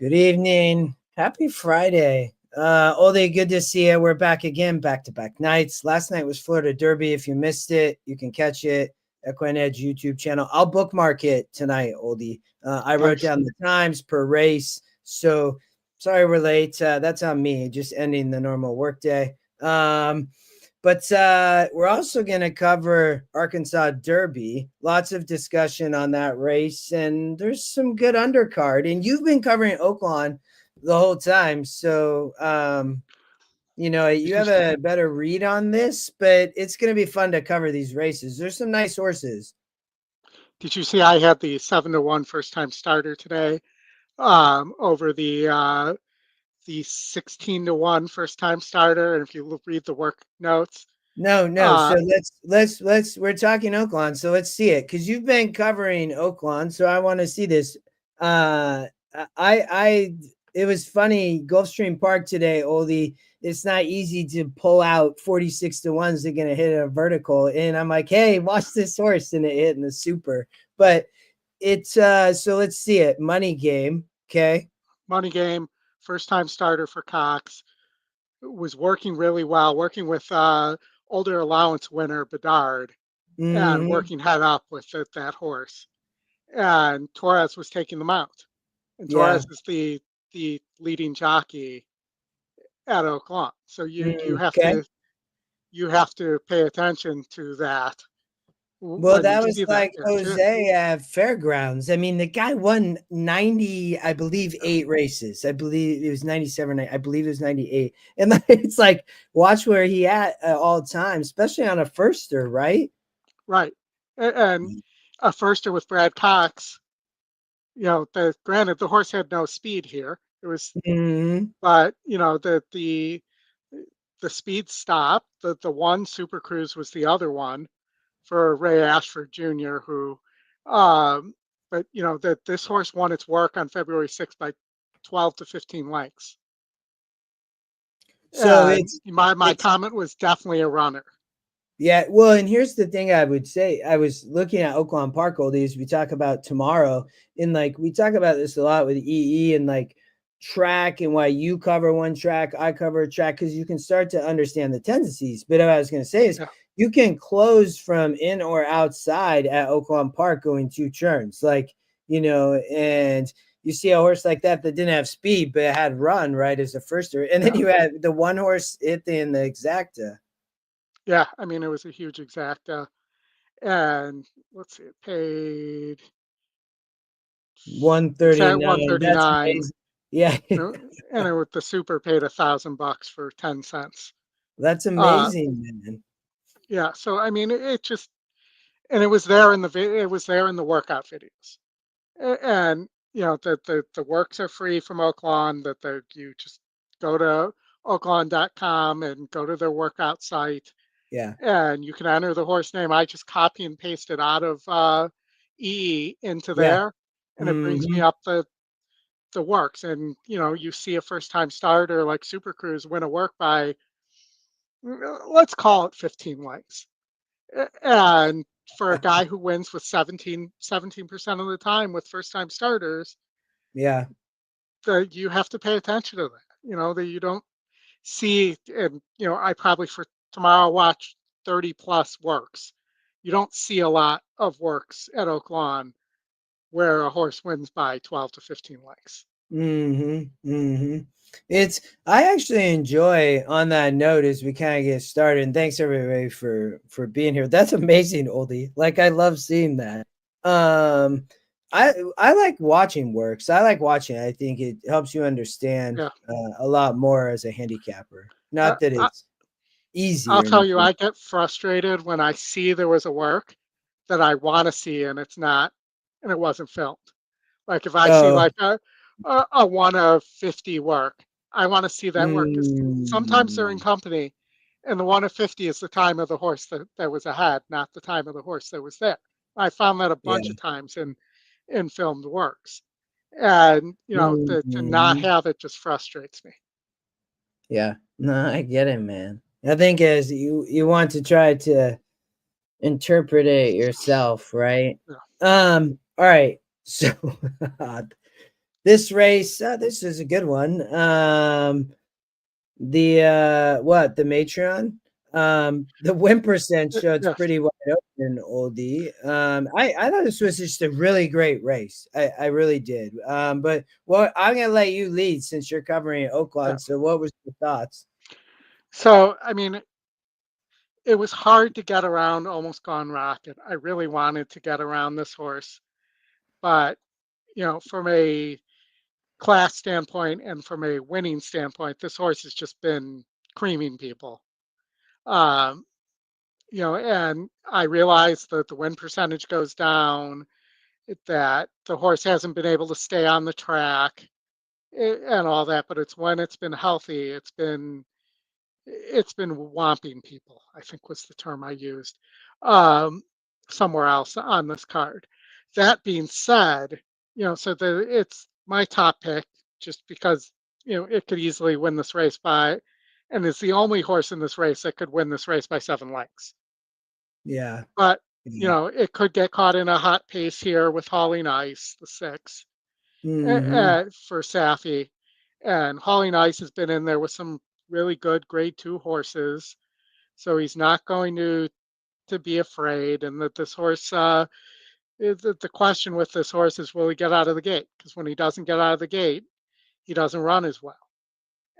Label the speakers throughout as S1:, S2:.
S1: Good evening. Happy Friday. Oldy, good to see you. We're back again, back-to-back nights. Last night was Florida Derby. If you missed it, you can catch it. EquinEdge YouTube channel. I'll bookmark it tonight, Oldy. I wrote down the times per race. So sorry we're late. That's on me. Just ending the normal workday. But we're also going to cover Arkansas Derby. Lots of discussion on that race, and there's some good undercard. And you've been covering Oaklawn the whole time, so you have a better read on this. But it's going to be fun to cover these races. There's some nice horses.
S2: Did you see I had the 7-1 first-time starter today over the 16-1 first-time starter? And if you read the work notes,
S1: no. So let's we're talking Oaklawn. So let's see it because you've been covering Oaklawn. So I want to see this. It was funny. Gulfstream Park today, Oldie. It's not easy to pull out 46 to 1s. They're gonna hit a vertical, and I'm like, hey, watch this horse, and it hit in the super. But it's so let's see it. Money game, okay.
S2: Money game, first-time starter for Cox. Was working really well, working with older allowance winner Bedard, and working head up with that horse. And Torres was taking them out. And Torres is the leading jockey at Oaklawn. So you have to pay attention to that.
S1: Well, that was like Jose at Fairgrounds. I mean, the guy won 90, I believe, 8 races. I believe it was 97. I believe it was 98. And it's like, watch where he at all times, especially on a firster, right?
S2: Right. And a firster with Brad Cox, granted, the horse had no speed here. It was, but, the speed stopped. The one Super Cruise was the other one for Ray Ashford Jr., who, but that this horse won its work on February 6th by 12 to 15 lengths. So my comment was definitely a runner.
S1: Yeah, well, and here's the thing I would say. I was looking at Oaklawn Park oldies. We talk about tomorrow, and we talk about this a lot with EE and track and why you cover one track, I cover a track, because you can start to understand the tendencies. But what I was going to say is you can close from in or outside at Oaklawn Park going 2 turns, and you see a horse like that didn't have speed, but it had run right as a firster. And then you had the one horse hit in the exacta.
S2: Yeah, I mean, it was a huge exacta. And let's see, it paid
S1: 139.
S2: 139.
S1: Yeah.
S2: And with the super paid $1,000 for 10 cents.
S1: That's amazing, man.
S2: Yeah. So, I mean, it just, and it was there in the workout videos. And, the works are free from Oaklawn, you just go to oaklawn.com and go to their workout site.
S1: Yeah.
S2: And you can enter the horse name. I just copy and paste it out of E into there, and it brings me up the works. And you see a first-time starter like Super Cruise win a work by, let's call it 15 lengths. And for a guy who wins with 17% of the time with first-time starters, you have to pay attention to that. That you don't see. And I probably for tomorrow watch 30 plus works. You don't see a lot of works at Oaklawn where a horse wins by 12 to 15 lengths.
S1: I actually enjoy, on that note, as we kind of get started, and thanks everybody for being here. That's amazing, Oldie. I love seeing that. I like watching works. I like watching. I think it helps you understand a lot more as a handicapper. Not that it's easy.
S2: I'll tell you, I get frustrated when I see there was a work that I want to see and it's not, and it wasn't filmed. Like if I see a 1 of 50 work, I want to see that work. Sometimes they're in company, and the 1 of 50 is the time of the horse that was ahead, not the time of the horse that was there. I found that a bunch of times in filmed works, and to not have it just frustrates me.
S1: Yeah, no, I get it, man. I think as you want to try to interpret it yourself, right?
S2: Yeah.
S1: All right. So This race, this is a good one. The Matron? The win percent showed
S2: Yes.
S1: pretty wide open, Oldie. I thought this was just a really great race. I really did. But I'm gonna let you lead since you're covering
S2: Yeah.
S1: Oaklawn. So what was your thoughts?
S2: So, I mean, it was hard to get around Almost Gone Rocket. I really wanted to get around this horse, but from a class standpoint and from a winning standpoint, this horse has just been creaming people. Um, and I realized that the win percentage goes down, that the horse hasn't been able to stay on the track and all that, but it's when it's been healthy, it's been whomping people, I think was the term I used, um, somewhere else on this card. That being said, it's my top pick just because, it could easily win this race and it's the only horse in this race that could win this race by 7 lengths.
S1: Yeah.
S2: But,
S1: Yeah.
S2: it could get caught in a hot pace here with Hauling Ice, the 6,
S1: Hmm.
S2: for Safi. And Hauling Ice has been in there with some really good grade 2 horses, so he's not going to be afraid. And that this horse, the question with this horse is, will he get out of the gate? Because when he doesn't get out of the gate, he doesn't run as well.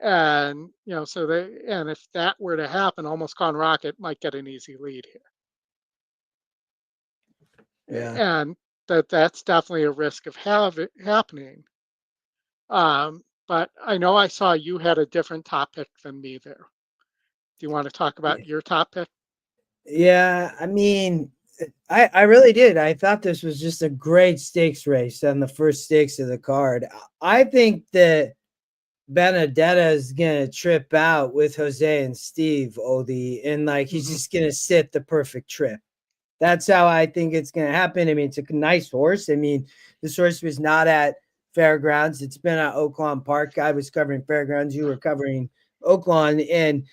S2: And and if that were to happen, Almost Gone Rocket might get an easy lead here,
S1: Yeah.
S2: and that's definitely a risk of have it happening. But I know I saw you had a different topic than me there. Do you want to talk about your topic?
S1: Yeah, I mean, I really did. I thought this was just a great stakes race on the first stakes of the card. I think that Benedetta is gonna trip out with Jose and Steve Oldie, and like he's
S2: Hmm.
S1: just gonna sit the perfect trip. That's how I think it's gonna happen. I mean, it's a nice horse. I mean, this horse was not at Fairgrounds. It's been at Oaklawn Park. I was covering Fairgrounds. You were covering Oaklawn, and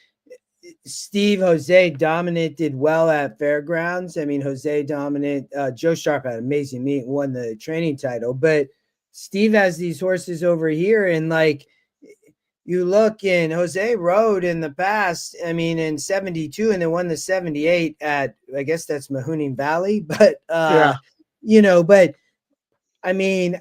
S1: Steve Jose dominated well at Fairgrounds. I mean, Jose dominant. Joe Sharp had an amazing meet, won the training title. But Steve has these horses over here, and like you look in Jose rode in the past. I mean, in '72, and then won the '78 at I guess that's Mahooning Valley. But
S2: Yeah,
S1: but I mean,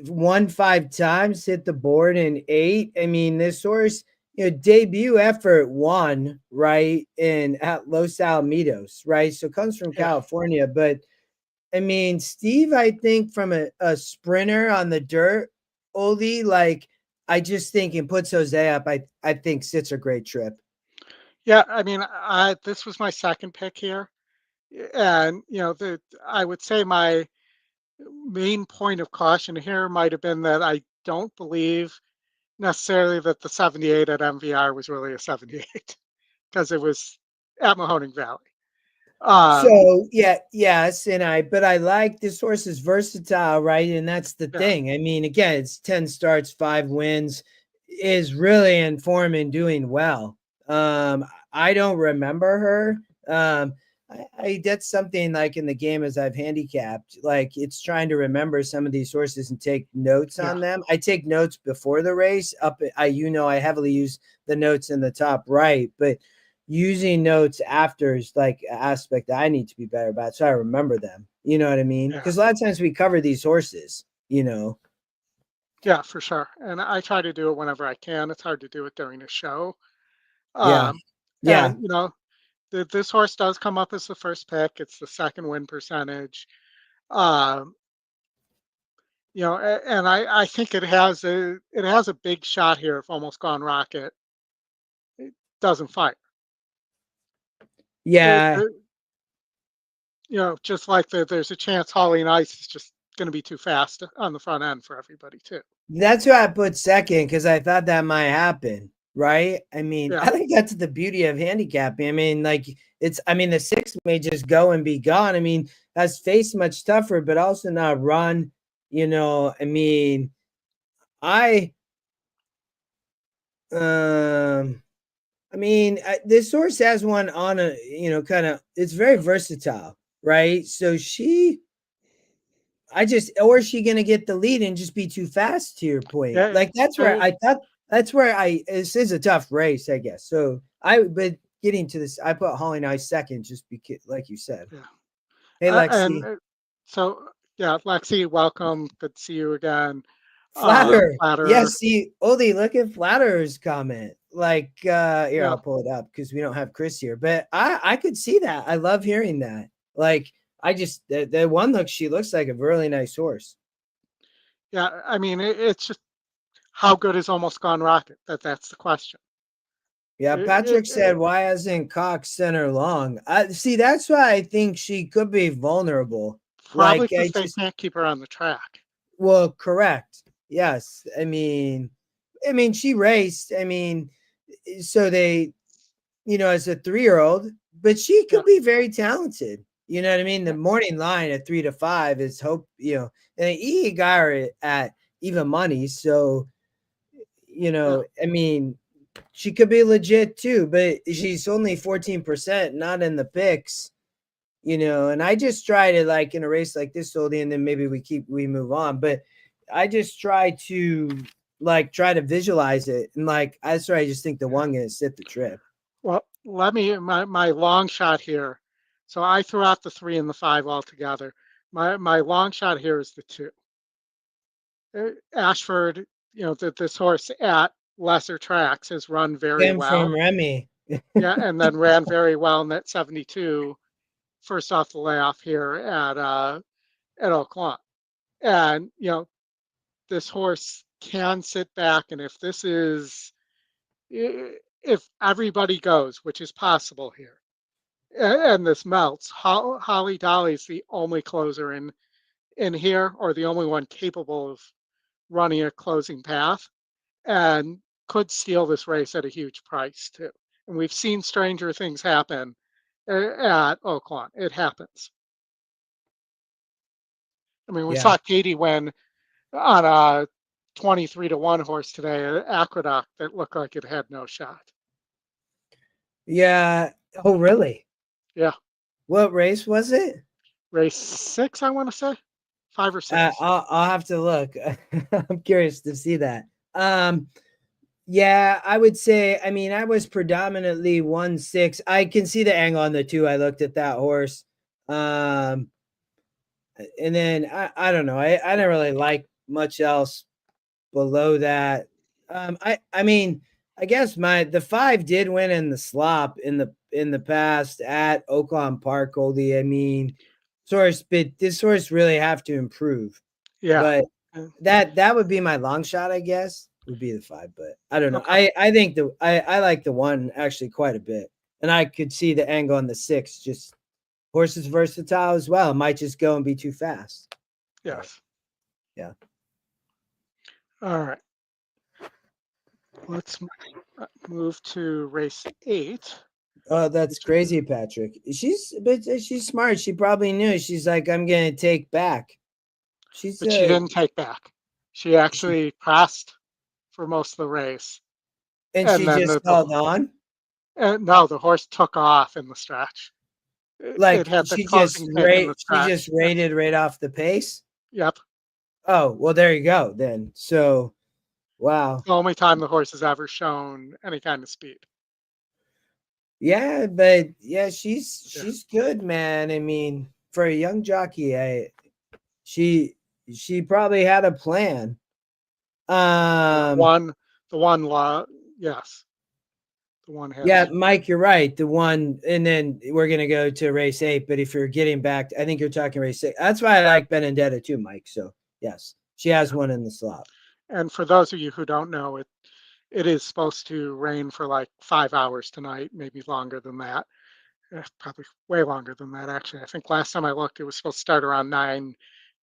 S1: won 5 times, hit the board in 8. I mean, this horse, debut effort won, right? In at Los Alamitos, right? So comes from
S2: yeah,
S1: California. But I mean, Steve, I think from a sprinter on the dirt, Oldie, like I just think and puts Jose up, I think sits a great trip.
S2: yeah. I mean, this was my second pick here, and I would say my main point of caution here might have been that I don't believe necessarily that the 78 at MVR was really a 78 because it was at Mahoning Valley. Um,
S1: So yeah, yes, but I like this horse is versatile, right? And that's the
S2: yeah,
S1: thing. I mean, again, it's 10 starts, 5 wins, is really in form and doing well. I don't remember her. I that's something like in the game as I've handicapped, like it's trying to remember some of these horses and take notes
S2: yeah,
S1: on them. I take notes before the race. I heavily use the notes in the top right, but using notes after is like an aspect that I need to be better about. So I remember them. You know what I mean?
S2: yeah,
S1: Because a lot of times we cover these horses.
S2: yeah, for sure. And I try to do it whenever I can. It's hard to do it during a show.
S1: Yeah.
S2: Um,
S1: Yeah.
S2: and this horse does come up as the first pick. It's the second win percentage. Um, and I think it has a big shot here if Almost Gone Rocket doesn't fight. It,
S1: Yeah.
S2: it, just like there's a chance Hauling Ice is just going to be too fast on the front end for everybody too.
S1: That's why I put second because I thought that might happen. Right. I mean,
S2: Yeah,
S1: I think that's the beauty of handicapping. I mean, like the 6 may just go and be gone. I mean, that's face much tougher, but also not run. I mean, I um this horse has one on kind of, it's very versatile, right? So or is she gonna get the lead and just be too fast to your point?
S2: Yeah,
S1: Like that's where I thought this is a tough race, I guess. So but getting to this, I put Holly Nice second just because like you said.
S2: yeah.
S1: Hey
S2: And
S1: Lexi.
S2: so, yeah, Lexi, welcome. Good to see you again.
S1: Flatter.
S2: Flatterer.
S1: Yes, see, Oldie, look at Flatterer's comment. Like here,
S2: Yeah,
S1: I'll pull it up because we don't have Chris here. But I could see that. I love hearing that. Like I just the one look, she looks like a really nice horse.
S2: yeah. I mean, it's just how good is Almost Gone Rocket? That's the question.
S1: Yeah, Patrick said, why hasn't Cox sent her long? I see, that's why I think she could be vulnerable.
S2: Probably
S1: Like
S2: because
S1: I
S2: they
S1: just
S2: can't keep her on the track.
S1: well, correct. Yes. I mean, she raced. So they, as a 3-year-old, but she
S2: Yeah,
S1: could be very talented. You know what I mean? The morning line at 3 to 5 is hope, and he got her at even money. So,
S2: yeah.
S1: she could be legit too, but she's only 14%, not in the picks, and I just try to like in a race like this, Oldie, and then maybe we move on. But I just try to visualize it. And like that's where I just think the one gonna sit the trip.
S2: Well, let me my long shot here. So I threw out the 3 and the 5 altogether. My long shot here is the 2. Ashford, that this horse at lesser tracks has run very
S1: Him from
S2: well.
S1: Remy.
S2: Yeah, and then ran very well in that 72 first off the layoff here at Oaklawn. And this horse can sit back, and if everybody goes, which is possible here, and this melts, Holly Dolly's the only closer in here, or the only one capable of running a closing path, and could steal this race at a huge price too. And we've seen stranger things happen at Oaklawn. It happens. I mean, we
S1: Yeah.
S2: saw Katie win on a 23-1 horse today at Aqueduct that looked like it had no shot.
S1: Yeah. Oh, really?
S2: Yeah.
S1: What race was it?
S2: Race 6, I want to say. 5 or 6.
S1: I'll have to look. I'm curious to see that. Yeah, I would say, I was predominantly 1-6. I can see the angle on the 2. I looked at that horse. And then I don't know. I didn't really like much else below that. I guess the 5 did win in the slop in the past at Oaklawn Park, Oldie. But this horse really have to improve.
S2: Yeah.
S1: But that would be my long shot, I guess, would be the 5. But I don't know.
S2: Okay.
S1: I think I like the 1 actually quite a bit. And I could see the angle on the 6. Just horse is versatile as well. It might just go and be too fast.
S2: Yes.
S1: Yeah.
S2: All right. Let's move to race 8.
S1: Oh, that's crazy, Patrick. She's smart. She probably knew. She's like, I'm gonna take back.
S2: But she didn't take back. She actually pressed for most of the race.
S1: And
S2: And
S1: she
S2: then
S1: just held on.
S2: no, the horse took off in the stretch. It
S1: Like
S2: had the closing kick in the
S1: she
S2: stretch.
S1: just rated right off the pace.
S2: Yep.
S1: Oh, well, there you go then. So wow.
S2: It's the only time the horse has ever shown any kind of speed.
S1: Yeah, but yeah, she's good, man. For a young jockey, she probably had a plan.
S2: The one law, yes. The one has.
S1: Yeah, Mike, you're right. The one, and then we're gonna go to race 8. But if you're getting back, I think you're talking race 6. That's why I like Benedetta too, Mike. So yes, she has one in the slot.
S2: And for those of you who don't know, it is supposed to rain for like 5 hours tonight, maybe longer than that. Probably way longer than that, actually. I think last time I looked, it was supposed to start around 9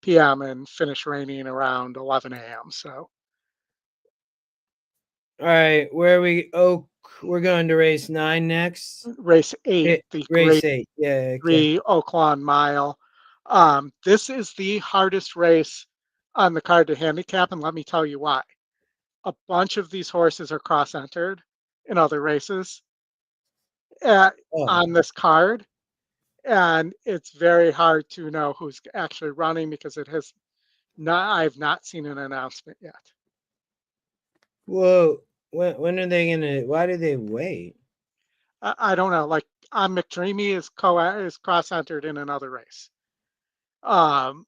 S2: p.m. and finish raining around 11 a.m. So,
S1: All right, where are we? Oh, we're going to race 9 next.
S2: race 8, the
S1: Race
S2: Grade
S1: 8. Yeah. Okay.
S2: 3 Oaklawn Mile. This is the hardest race on the card to handicap, and let me tell you why. A bunch of these horses are cross-entered in other races
S1: Oh.
S2: on this card, and it's very hard to know who's actually running because I've not seen an announcement yet.
S1: Well, when are they gonna? Why do they wait?
S2: I don't know. Like McDreamy is cross-entered in another race. Um,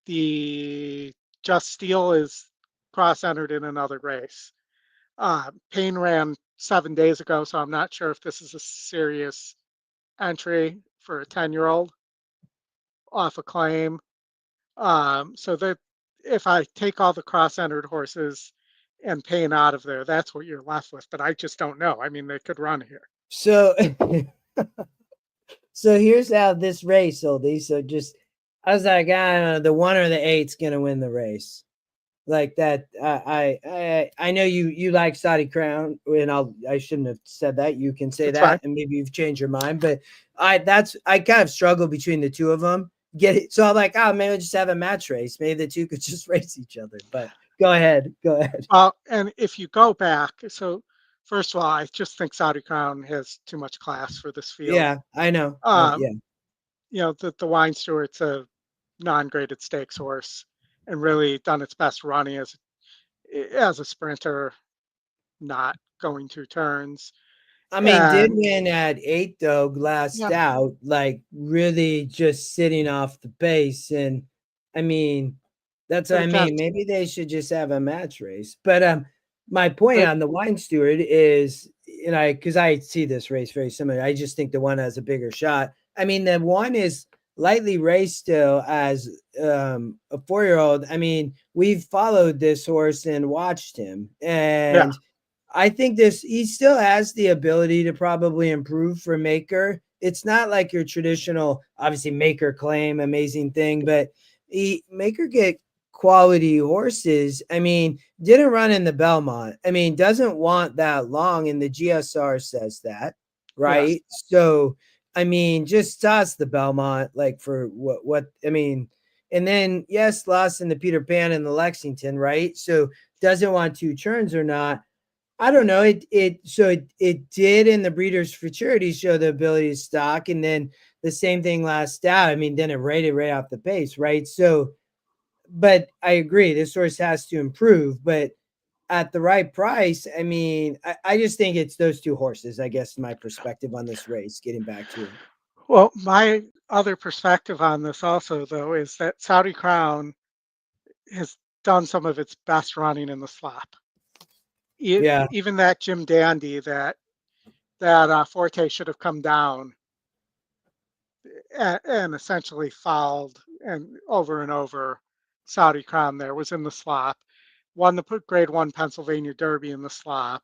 S2: the Just Steel is cross-entered in another race. Payne ran 7 days ago, so I'm not sure if this is a serious entry for a 10-year-old off a claim. So that if I take all the cross-entered horses and Payne out of there, that's what you're left with. But I just don't know. I mean, they could run here.
S1: So, so here's how this race, Oldie. So just, I was like, I don't know, the 1 or the 8's gonna win the race. Like that. I know you like Saudi Crown, and I shouldn't have said that. You can say
S2: It's
S1: that,
S2: fine.
S1: and maybe you've changed your mind. But I kind of struggle between the two of them. Get it? So I'm like, oh, maybe we'll just have a match race. Maybe the two could just race each other. But go ahead.
S2: Well, and if you go back, so first of all, I just think Saudi Crown has too much class for this field.
S1: Yeah, I know.
S2: Um,
S1: Yeah.
S2: the Wine Stewart's a non-graded stakes horse and really done its best running as a sprinter, not going 2 turns.
S1: I mean, did
S2: And
S1: win at 8 though, last
S2: yeah,
S1: out, like really just sitting off the pace. And I mean, that's what
S2: but
S1: I
S2: again,
S1: mean. Maybe they should just have a match race. But my point
S2: but
S1: on the Wine Steward is, and because I see this race very similar. I just think the one has a bigger shot. I mean, the one is lightly raced still as a 4-year-old. I mean, we've followed this horse and watched him,
S2: yeah,
S1: and I think he still has the ability to probably improve for Maker. It's not like your traditional, obviously, Maker claim, amazing thing, but Maker get quality horses. I mean, didn't run in the Belmont. I mean, doesn't want that long, and the GSR says that,
S2: yes.
S1: right? So, I mean, just toss the Belmont, like for what I mean, and then yes, lost in the Peter Pan and the Lexington, right? So doesn't want 2 turns or not. I don't know. It did in the Breeders' Futurity show the ability to stock, and then the same thing last out. I mean, then it rated right off the pace, right? So, but I agree, this horse has to improve, but at the right price, I mean, I just think it's those two horses, I guess, my perspective on this race, getting back to it.
S2: Well, my other perspective on this also, though, is that Saudi Crown has done some of its best running in the slop.
S1: Yeah.
S2: Even that Jim Dandy that Forte should have come down and essentially fouled and over Saudi Crown there was in the slop, won the Grade 1 Pennsylvania Derby in the slop.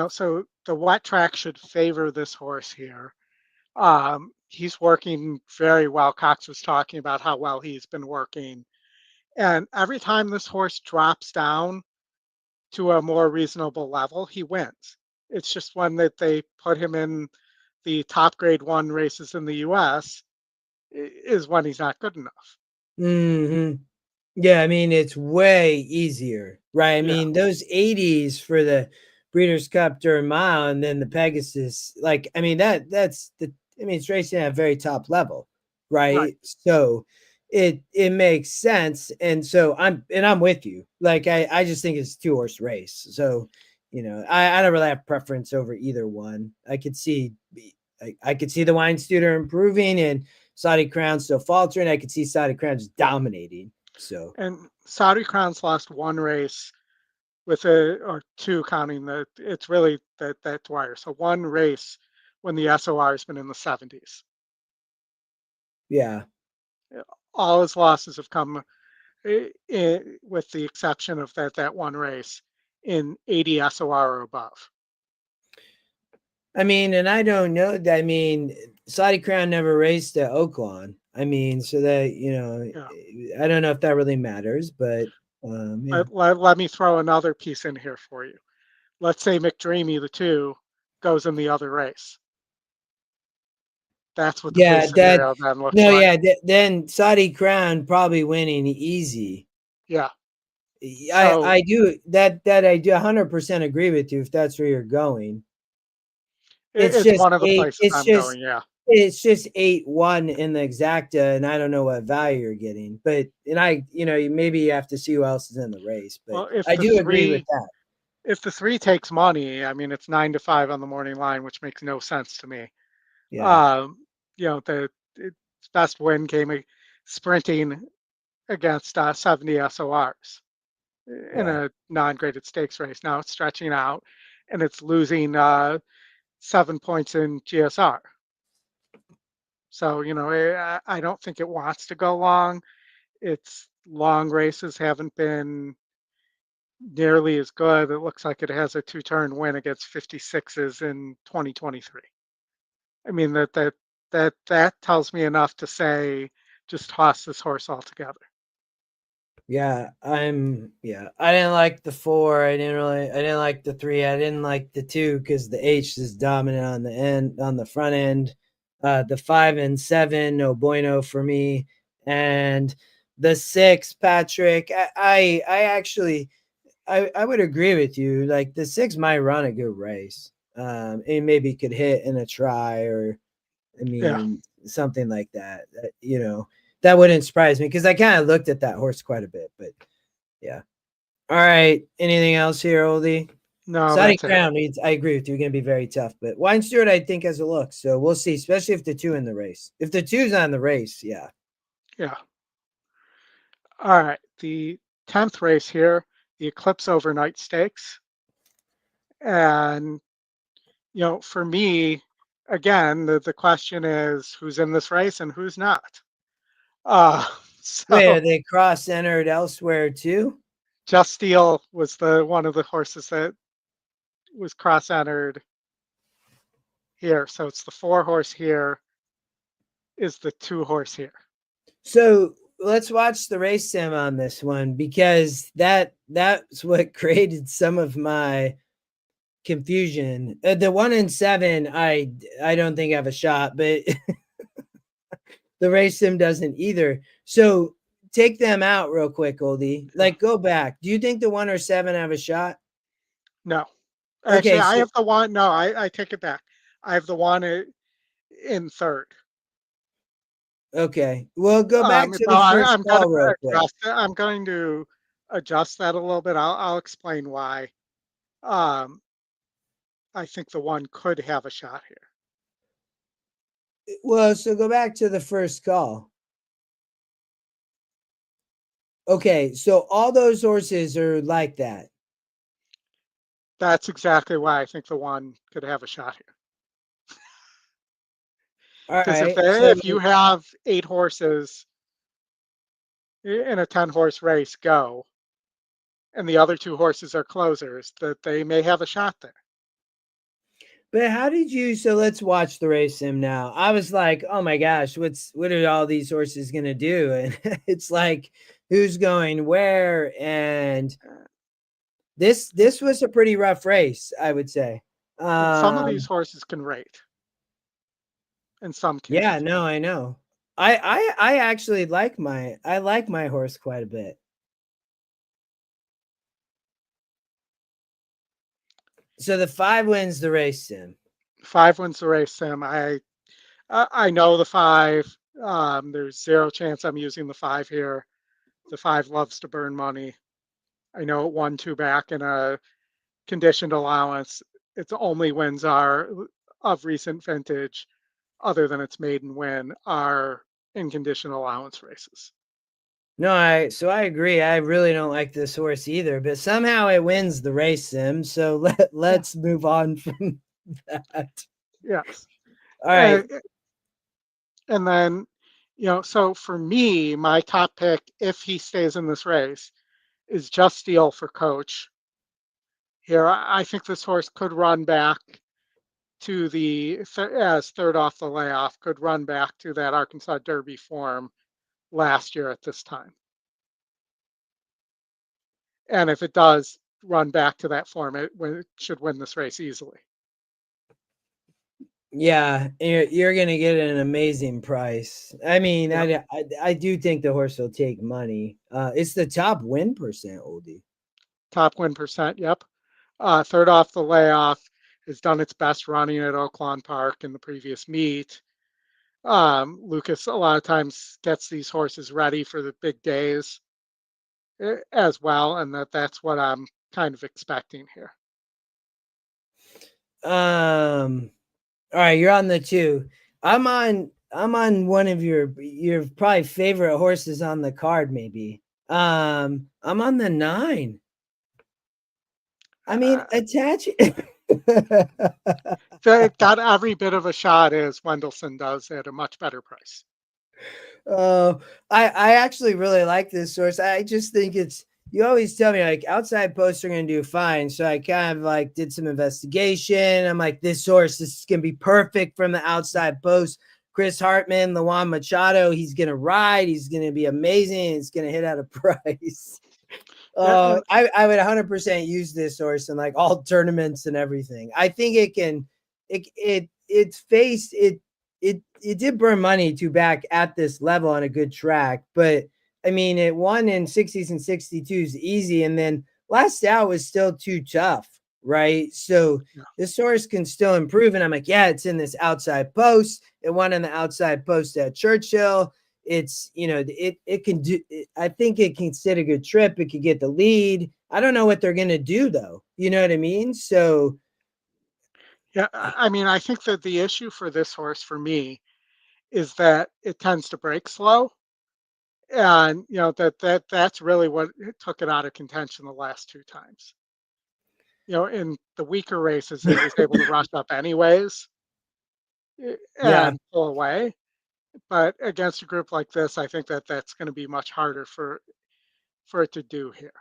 S2: So the wet track should favor this horse here. He's working very well. Cox was talking about how well he's been working. And every time this horse drops down to a more reasonable level, he wins. It's just when that they put him in the top Grade 1 races in the US is when he's not good enough.
S1: Hmm. Yeah, I mean, it's way easier, right? I
S2: Yeah,
S1: mean, those 80s for the Breeders' Cup during Mile and then the Pegasus, like, I mean, it's racing at a very top level,
S2: right.
S1: right? So it makes sense. And so I'm with you. Like, I just think it's a 2-horse race. So, I don't really have preference over either one. I could see the Wine Studer improving and Saudi Crown still faltering. I could see Saudi Crown just dominating. So
S2: And Saudi Crown's lost one race or two counting it's really that Dwyer. So one race when the SOR has been in the 70s.
S1: yeah.
S2: All his losses have come with the exception of that one race in 80 SOR or above.
S1: I mean, and I don't know. I mean, Saudi Crown never raced at Oaklawn. I mean, so that
S2: Yeah.
S1: I don't know if that really matters, but yeah.
S2: Let me throw another piece in here for you. Let's say McDreamy, the 2, goes in the other race. That's what the
S1: Yeah,
S2: pace scenario then looks like.
S1: yeah, then Saudi Crown probably winning easy.
S2: Yeah.
S1: I
S2: So
S1: I do that I do 100% agree with you if that's where you're going. It's
S2: It's
S1: just
S2: one of the
S1: eight.
S2: places I'm going. Yeah.
S1: It's just 8-1 in the exacta, and I don't know what value you're getting. But maybe you have to see who else is in the race. But
S2: Well, if
S1: I
S2: the
S1: do agree with
S2: three
S1: that.
S2: if the three takes money, I mean, it's 9 to 5 on the morning line, which makes no sense to me.
S1: Yeah,
S2: Um, the its best win came sprinting against 70 SORs in
S1: yeah,
S2: a non-graded stakes race. Now it's stretching out, and it's losing 7 points in GSR. So I don't think it wants to go long. Its long races haven't been nearly as good. It looks like it has a two-turn win against 56s in 2023. I mean that tells me enough to say just toss this horse altogether.
S1: yeah. I didn't like the 4. I didn't like the 3. I didn't like the 2 because the H is dominant on the front end. The 5 and 7, no bueno for me. And the 6, Patrick, I actually I would agree with you. Like the 6 might run a good race. And maybe could hit in a try, or I
S2: Yeah.
S1: mean something like that. That wouldn't surprise me because I kind of looked at that horse quite a bit. But yeah. All right. Anything else here, Oldie?
S2: No,
S1: Exciting
S2: that's it.
S1: ground needs. I agree with you. Going to be very tough. But Wine Stewart, I think, has a look. So we'll see. Especially if the 2 in the race. If the 2's on the race, yeah.
S2: Yeah. All right. The 10th race here, the Eclipse Overnight Stakes. And, for me, again, the question is who's in this race and who's not. Uh,
S1: Wait,
S2: so
S1: are they cross entered elsewhere too?
S2: Just Steel was the one of the horses that was cross entered here. So it's the 4 horse here is the 2 horse here.
S1: So let's watch the race sim on this one because that's what created some of my confusion. The 1 and 7, I don't think I have a shot, but the race sim doesn't either. So take them out real quick, Oldie. Like go back. Do you think the 1 or 7 have a shot?
S2: No.
S1: Okay,
S2: Actually, I
S1: so
S2: have the one. No, I take it back. I have the one in third.
S1: okay. Well, go back to
S2: No,
S1: the first call real quick.
S2: I'm going to adjust that a little bit. I'll explain why. Um, I think the one could have a shot here.
S1: Well, so go back to the first call. Okay, so all those horses are like that.
S2: That's exactly why I think the one could have a shot here.
S1: All
S2: Because
S1: right. So
S2: if you have 8 horses in a 10-horse race go, and the other 2 horses are closers, that they may have a shot there.
S1: but how did you so let's watch the race sim now. I was like, oh my gosh, what are all these horses gonna do? And it's like who's going where? And this was a pretty rough race, I would say.
S2: But some of these horses can rate in some
S1: Yeah,
S2: cases.
S1: no, I know. I actually like my horse quite a bit. So the 5 wins the race sim.
S2: 5 wins the race, Sam. I know the 5. There's zero chance I'm using the 5 here. The 5 loves to burn money. I know it won 2 back in a conditioned allowance. Its only wins are of recent vintage, other than its maiden win, are in conditioned allowance races.
S1: No, I agree. I really don't like this horse either, but somehow it wins the race sim. So
S2: Yeah.
S1: let's move on from that.
S2: Yes.
S1: All right.
S2: Uh, and then, so for me, my top pick, if he stays in this race, is Just Steel for coach. Here, I think this horse could run back to as third off the layoff, could run back to that Arkansas Derby form last year at this time. And if it does run back to that form, it should win this race easily.
S1: Yeah, you're gonna get an amazing price. I mean,
S2: Yep.
S1: I do think the horse will take money. It's the top win percent, Oldie.
S2: Top win percent. Yep. Third off the layoff. has done its best running at Oaklawn Park in the previous meet. Lucas a lot of times gets these horses ready for the big days as well, and that's what I'm kind of expecting here.
S1: All right, you're on the 2. I'm on one of your probably favorite horses on the card, maybe. I'm on the 9. I mean, attach
S2: It got every bit of a shot as Wendelson does at a much better price.
S1: I actually really like this source. I just think you always tell me like outside posts are going to do fine. So I kind of like did some investigation. I'm like, this is going to be perfect from the outside post. Chris Hartman, Luan Machado, he's going to ride. He's going to be amazing. It's going to hit out a price. I would 100% use this source in like all tournaments and everything. I think it did burn money to back at this level on a good track, but I mean, it won in 60s and 62s easy, and then last out was still too tough, right? So this horse can still improve, and I'm like, yeah, it's in this outside post. It won on the outside post at Churchill. It's, it can do. I think it can sit a good trip. It could get the lead. I don't know what they're gonna do though. You know what I mean? So.
S2: Yeah, I mean, I think that the issue for this horse for me is that it tends to break slow. And that's really what took it out of contention the last 2 times. In the weaker races, it was able to rush up anyways and pull away. But against a group like this, I think that's going to be much harder for it to do here.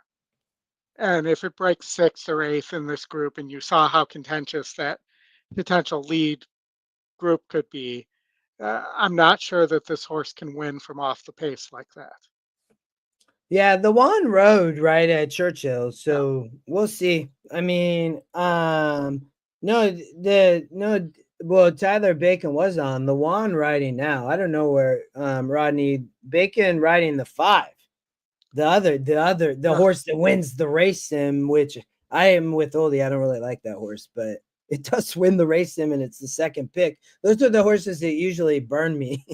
S2: And if it breaks 6th or 8th in this group, and you saw how contentious that potential lead group could be, I'm not sure that this horse can win from off the pace like that.
S1: Yeah, the one rode right at Churchill, so we'll see. I mean, well, Tyler Bacon was on the one riding now. I don't know where Rodney Bacon riding the 5. The horse that wins the race sim, which I am with Oldie. I don't really like that horse, but it does win the race sim, and it's the second pick. Those are the horses that usually burn me.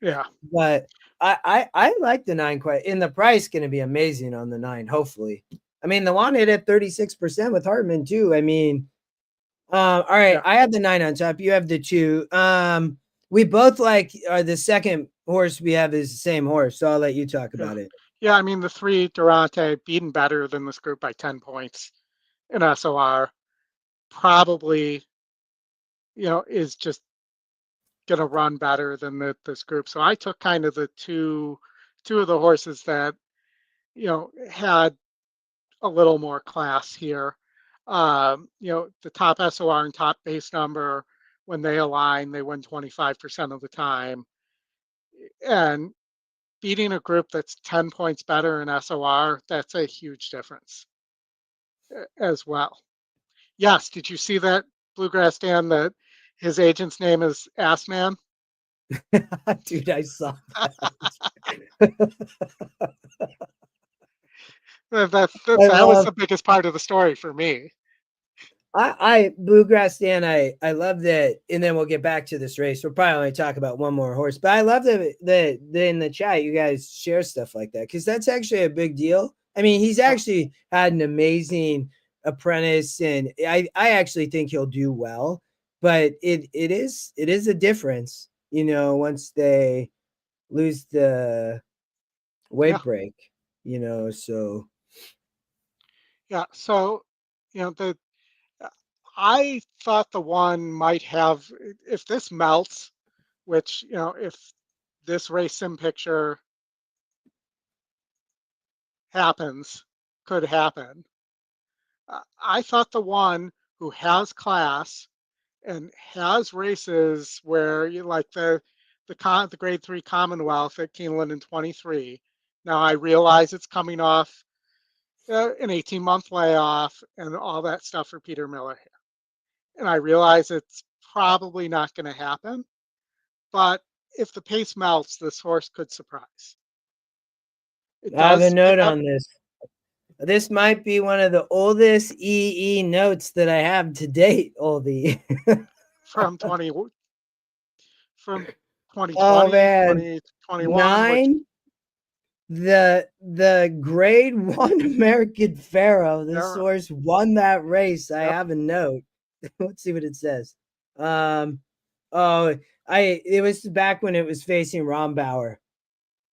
S2: Yeah.
S1: But I like the 9 quite, and the price going to be amazing on the 9, hopefully. I mean, the one hit at 36% with Hartman too. I mean, all right, yeah. I have the 9 on top. You have the 2. We both like the second horse we have is the same horse, so I'll let you talk about it.
S2: Yeah, I mean, the 3 Durante beaten better than this group by 10 points in SOR. Probably, is just going to run better than this group. So I took kind of the two of the horses that, had a little more class here. The top SOR and top base number, when they align, they win 25% of the time. And beating a group that's 10 points better in SOR, that's a huge difference as well. Yes, did you see that, Bluegrass Dan, that his agent's name is Ass Man?
S1: Dude, I saw that.
S2: That was the biggest part of the story for me.
S1: I Bluegrass Dan, I love that, and then we'll get back to this race. We'll probably only talk about one more horse, but I love that in the chat you guys share stuff like that, because that's actually a big deal. I mean, he's actually had an amazing apprentice, and I actually think he'll do well, but it is a difference, once they lose the weight break, so.
S2: Yeah, so, I thought the one might have, if this melts, which, if this race sim picture could happen, I thought the one who has class and has races where you like the grade 3 Commonwealth at Keeneland in 23. Now I realize it's coming off an 18-month layoff and all that stuff for Peter Miller here. And I realize it's probably not going to happen, but if the pace melts, this horse could surprise.
S1: I have a note on this. This might be one of the oldest EE notes that I have to date, Oldie.
S2: from 20 from
S1: Oh
S2: 2020,
S1: man,
S2: 2021, which
S1: 9, the grade 1 American Pharaoh. This
S2: era.
S1: horse won that race. I
S2: Yep.
S1: have a note. Let's see what it says. Um, oh, it was back when it was facing Rombauer.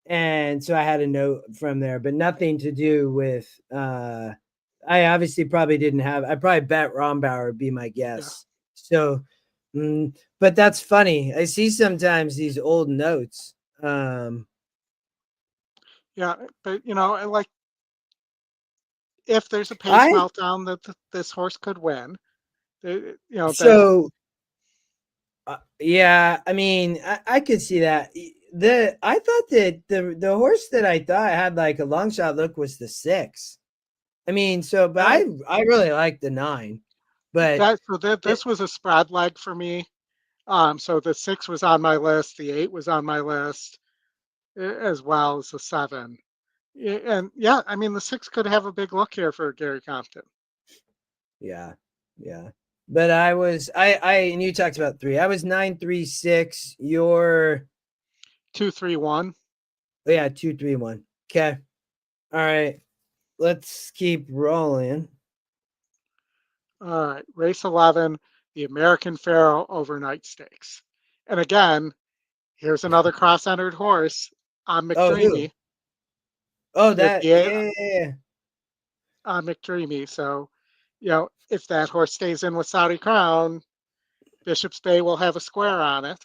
S1: And so I had a note from there, but nothing to do with I obviously probably didn't have I probably bet Rombauer would be my
S2: Yeah.
S1: guess. So but that's funny. I see sometimes these old notes.
S2: Yeah. But and like if there's a pace
S1: I
S2: meltdown that this horse could win, that's
S1: so yeah, I mean, I could see that. I thought that the horse that I thought had like a long shot look was the 6. I mean, so but
S2: that
S1: I really like the 9, but it,
S2: this was a spread leg for me. So the 6 was on my list, the 8 was on my list, as well as the 7. And yeah, I mean the 6 could have a big look here for Gary Compton.
S1: yeah, yeah. But and you talked about 3. I was 936. You're
S2: 231.
S1: yeah 231. Okay, all right. Let's keep rolling.
S2: All right, race 11, the American Pharaoh Overnight Stakes. And again, here's another cross-entered horse on
S1: Oh, who?
S2: McDreamy
S1: Oh,
S2: with
S1: that
S2: the 8
S1: yeah.
S2: on McDreamy. So, if that horse stays in with Saudi Crown, Bishop's Bay will have a square on it.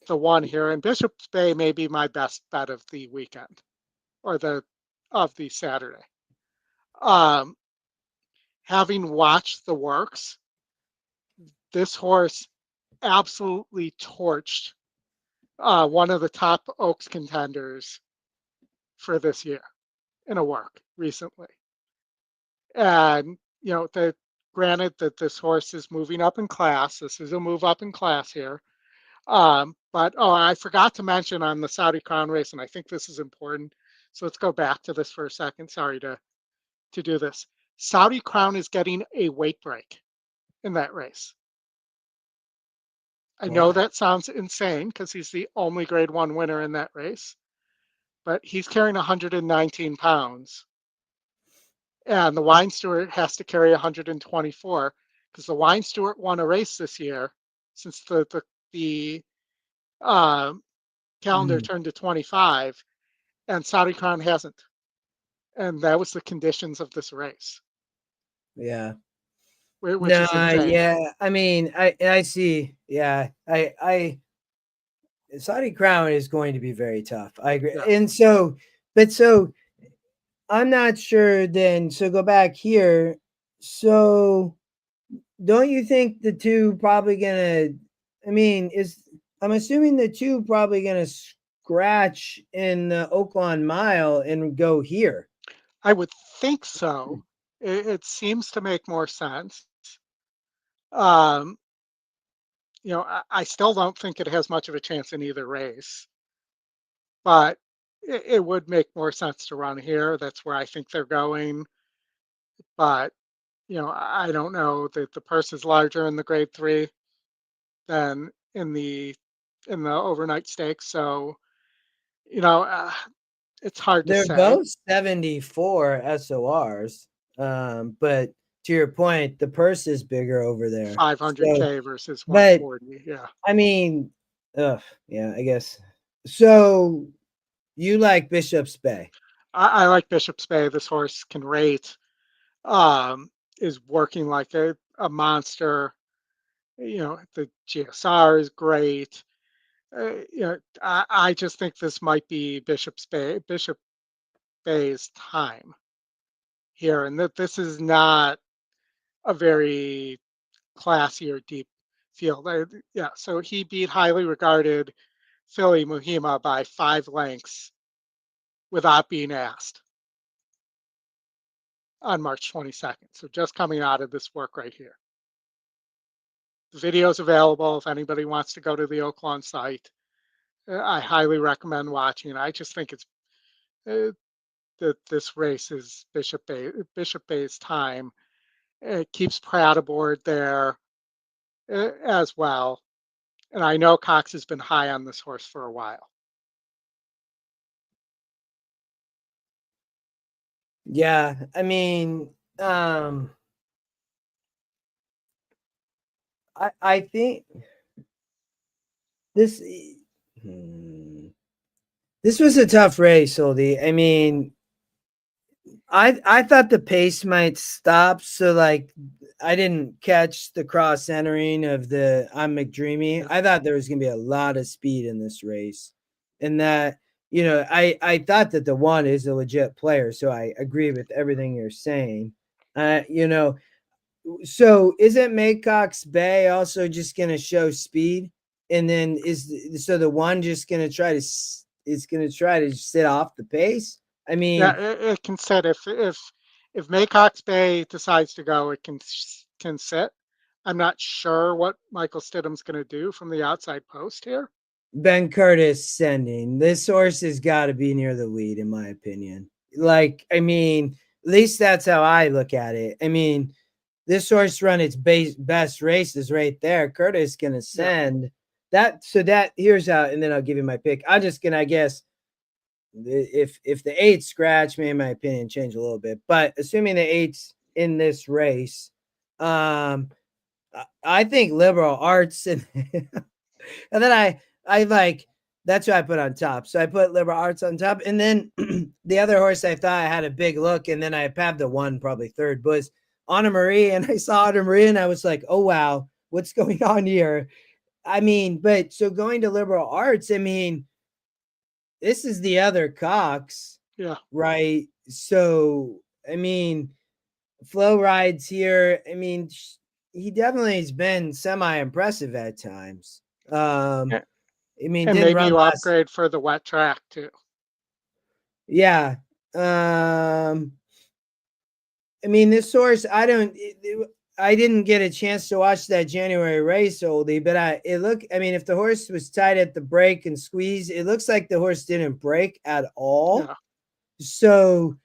S2: The one here, and Bishop's Bay may be my best bet of the weekend or of the Saturday. Um, Having watched the works, this horse absolutely torched one of the top Oaks contenders for this year in a work recently. And, granted that this horse is moving up in class. This is a move up in class here. But I forgot to mention on the Saudi Crown race, and I think this is important. So let's go back to this for a second. Sorry to do this. Saudi Crown is getting a weight break in that race. I know
S1: Why?
S2: that sounds insane because he's the only grade 1 winner in that race, but he's carrying 119 pounds. And the Wine Stewart has to carry 124 because the Wine Stewart won a race this year since the calendar
S1: Mhm.
S2: turned to 25, and Saudi Crown hasn't. And that was the conditions of this race,
S1: Yeah.
S2: which
S1: No,
S2: is insane.
S1: yeah. I mean, I see. Yeah. I Saudi Crown is going to be very tough. I agree.
S2: Yeah,
S1: And so, but so I'm not sure then. So go back here. So don't you think the two probably gonna, I mean, I'm assuming the two probably gonna scratch in the Oaklawn Mile and go here.
S2: I would think so. It seems to make more sense. Um, I still don't think it has much of a chance in either race, but it would make more sense to run here. That's where I think they're going. But, I don't know that the purse is larger in the grade 3 than in the overnight stakes. So, you know, uh, it's hard to
S1: They're
S2: say.
S1: both 74 SORs. But to your point, the purse is bigger over there. So,
S2: 500K versus
S1: but
S2: 140. Yeah.
S1: I mean, yeah, I guess. So you like Bishop's Bay?
S2: I like Bishop's Bay. This horse can rate, is working like a monster. The GSR is great. I just think this might be Bishop Bay's time here, and that this is not a very classy or deep field. Yeah, so he beat highly regarded Philly Muhima by 5 lengths without being asked on March 22nd. So just coming out of this work right here. The video is available if anybody wants to go to the Oaklawn site. I highly recommend watching. I just think it's that this race is Bishop Bay's time. It keeps Pratt aboard there as well. And I know Cox has been high on this horse for a while.
S1: Yeah, I mean, I think this this was a tough race, Oldie. I mean, I thought the pace might stop, so like I didn't catch the cross entering of the I'm McDreamy.
S2: Yeah.
S1: I thought there was gonna be a lot of speed in this race, and that I thought that the one is a legit player, so I agree with everything you're saying. So isn't Maycock's Bay also just gonna show speed, and then so the one just gonna try to is gonna try to sit off the pace? I
S2: Yeah,
S1: mean,
S2: it can sit if Maycock's Bay decides to go, it can sit. I'm not sure what Michael Stidham's going to do from the outside post here.
S1: Ben Curtis sending this horse has got to be near the lead, in my opinion. Like, I mean, at least that's how I look at it. I mean, this horse run its best races right there. Curtis gonna send that. So that here's how, and then I'll give you my pick. I'm just gonna, I guess, if the 8 scratch, may my opinion change a little bit. But assuming the 8's in this race, I think liberal arts and and then I like that's what I put on top. So I put liberal arts on top, and then the other horse I thought I had a big look, and then I have the one probably third was Anna Marie, and I saw Anna Marie, and I was like, oh wow, what's going on here? I mean, but so going to liberal arts, I mean, this is the other Cox,
S2: Yeah.
S1: right? So I mean, Flo rides here. I mean, he definitely has been semi-impressive at times.
S2: Yeah.
S1: I mean,
S2: And
S1: didn't
S2: maybe
S1: run
S2: you
S1: last.
S2: upgrade for the wet track too.
S1: Yeah. I mean, this horse, I didn't get a chance to watch that January race, Oldie, but I mean, if the horse was tight at the break and squeeze, it looks like the horse didn't break at all.
S2: Yeah.
S1: So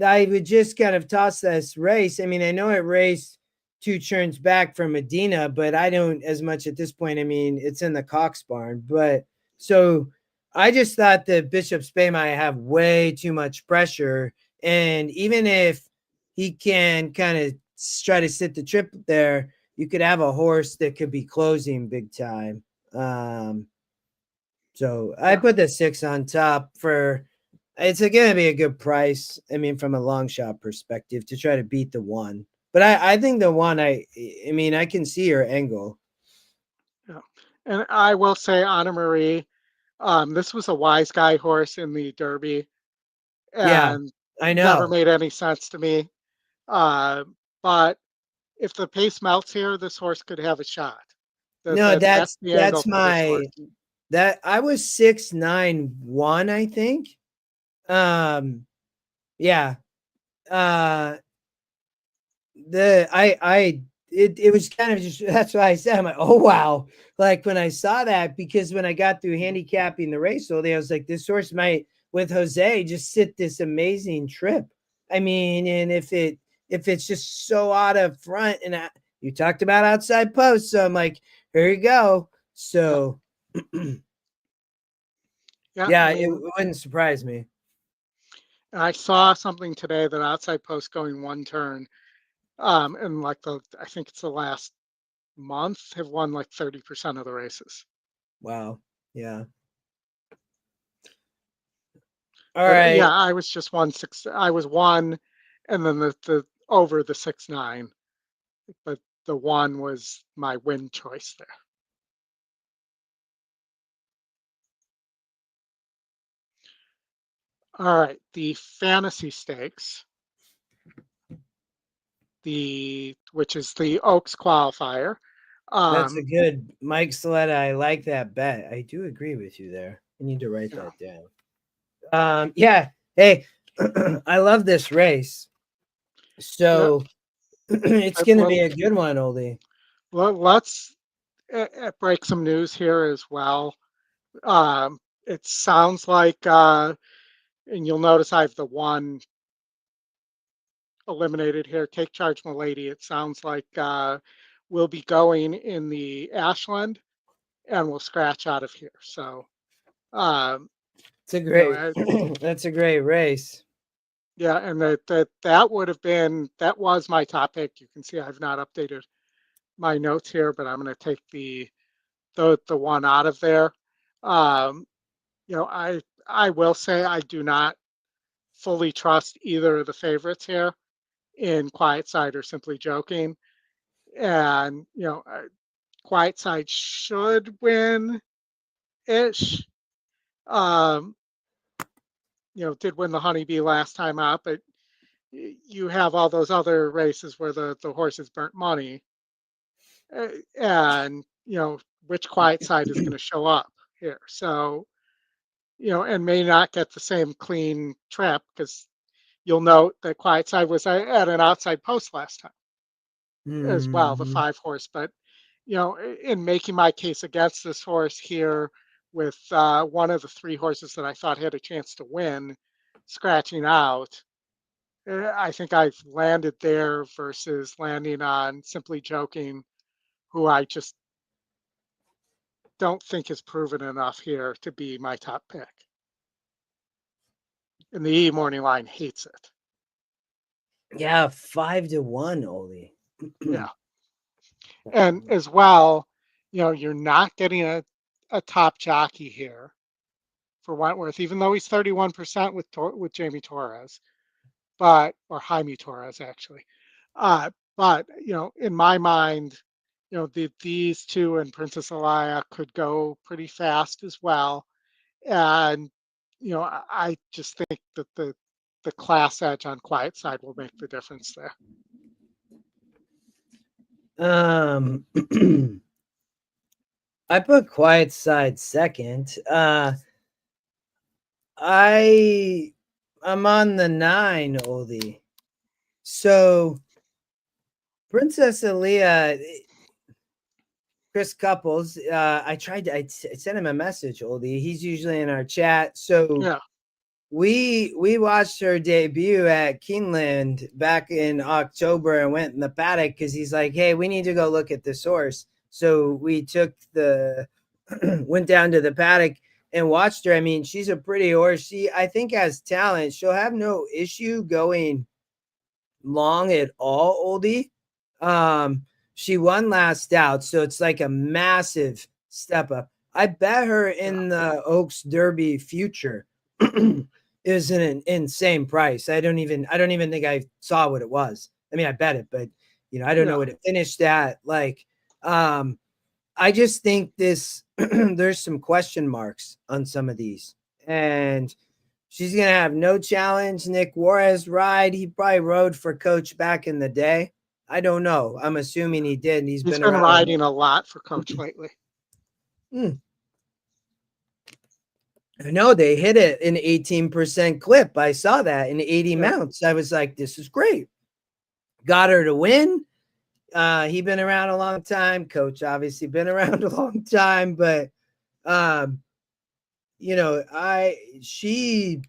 S1: I would just kind of toss this race. I mean, I know it raced 2 turns back from Medina, but I don't as much at this point. I mean, it's in the Cox barn, but so I just thought that Bishop's Bay might have way too much pressure. And even if he can kind of try to sit the trip there, you could have a horse that could be closing big time. So I put the 6 on top for it's going to be a good price. I mean, from a long shot perspective to try to beat the one. But I think the one, I mean, I can see your angle.
S2: Yeah. And I will say Anna Marie, this was a wise guy horse in the Derby
S1: Yeah,
S2: and
S1: I
S2: never
S1: know.
S2: made any sense to me. But if the pace melts here, this horse could have a shot.
S1: No,
S2: That's the angle
S1: that's
S2: for this horse.
S1: that I was 6'9" I think. Yeah. Uh, it was kind of just that's why I said I'm like, oh wow. Like when I saw that, because when I got through handicapping the race all day, I was like, this horse might with Jose just sit this amazing trip. I mean, and if it's just so out of front, and you talked about outside posts, so I'm like, here you go.
S2: Yeah.
S1: So
S2: Yeah.
S1: yeah,
S2: I
S1: it
S2: mean,
S1: wouldn't surprise me.
S2: I saw something today that outside post going one turn, and like I think it's the last month have won like 30% of the races.
S1: Wow. Yeah. All
S2: But yeah,
S1: right.
S2: I was just 1-6. I was one, and then the over the 6-9. But the one was my win choice there. All right, the fantasy stakes, which is the Oaks qualifier.
S1: That's a
S2: Um,
S1: good Mike Saletta. I like that bet. I do agree with you there. I need to write
S2: yeah,
S1: that down. Yeah. Hey, I love this race.
S2: yeah.
S1: So it's
S2: But
S1: gonna be a good one, Oldie.
S2: let's break some news here as well. It sounds like And you'll notice I have the one eliminated here. Take Charge Milady. It sounds like we'll be going in the Ashland and we'll scratch out of here. So,
S1: it's a
S2: you know,
S1: great, that's a great race.
S2: yeah, and that would have been, that was my top pick. You can see I've not updated my notes here, but I'm going to take the one out of there. You know, I will say I do not fully trust either of the favorites here in Quiet Side or Simply Joking. And, you know, Quiet Side should win ish. Um, you know, did win the Honeybee last time out, but you have all those other races where the horses burnt money. And, you know, which Quiet Side is going to show up here. So, you know, and may not get the same clean trip because you'll note that Quiet Side was at an outside post last time as well, the
S1: Mhm.
S2: 5 horse. But, you know, in making my case against this horse here with one of the 3 horses that I thought had a chance to win scratching out, I think I've landed there versus landing on Simply Joking, who I just don't think is proven enough here to be my top pick. And the E morning line hates it.
S1: Yeah, 5-1, Oli.
S2: Yeah. And as well, you know, you're not getting a top jockey here for Wentworth, even though he's 31% with Jamie Torres, or Jaime Torres actually. But you know, in my mind, you know, these two and Princess Alaya could go pretty fast as well. And you know, I just think that the class edge on Quiet Side will make the difference there.
S1: I put Quiet Side second. I'm on the 9, Oldie. So Princess Aaliyah, Chris Couples, I sent him a message, Oldie. He's usually in our chat. So
S2: Yeah.
S1: we watched her debut at Keeneland back in October and went in the paddock because he's like, hey, we need to go look at this horse. So we took went down to the paddock and watched her. I mean, she's a pretty horse. She, I think, has talent. She'll have no issue going long at all, Oldie. She won last out, so it's like a massive step up. I bet her in the Oaks Derby future is an insane price. I don't even think I saw what it was. I mean, I bet it, but you know, I don't know what it finished at. Like, I just think this there's some question marks on some of these, and she's gonna have no challenge. Nick Juarez ride. He probably rode for Coach back in the day. I don't know. I'm assuming he did. And he's been around
S2: riding a lot for Coach lately.
S1: I know they hit it an 18% clip. I saw that in 80 mounts. I was like, this is great. Got her to win. He been around a long time. Coach obviously been around a long time, but you know, she's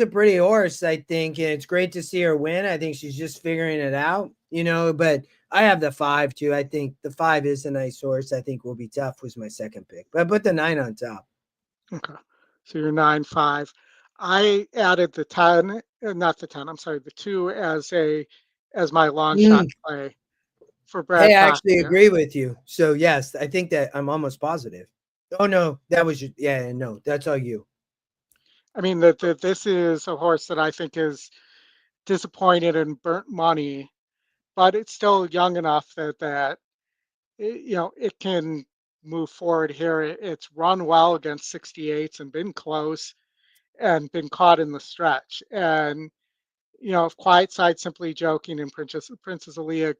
S1: a pretty horse, I think, and it's great to see her win. I think she's just figuring it out, you know, but I have the 5 too. I think the 5 is a nice horse. I think will be tough was my second pick, but I put the 9 on top.
S2: Okay. So you're 9-5. I added the 10, not the 10, I'm sorry, the 2 as my long shot play for Brad
S1: Hey, I
S2: Cox.
S1: actually agree with you. So yes, I think that I'm almost positive. Oh no, that was no, that's all you.
S2: I mean, this is a horse that I think is disappointed and burnt money, but it's still young enough that you know, it can move forward here. It's run well against 68s and been close and been caught in the stretch. And you know, if Quiet Side, Simply Joking, and Princess Aaliyah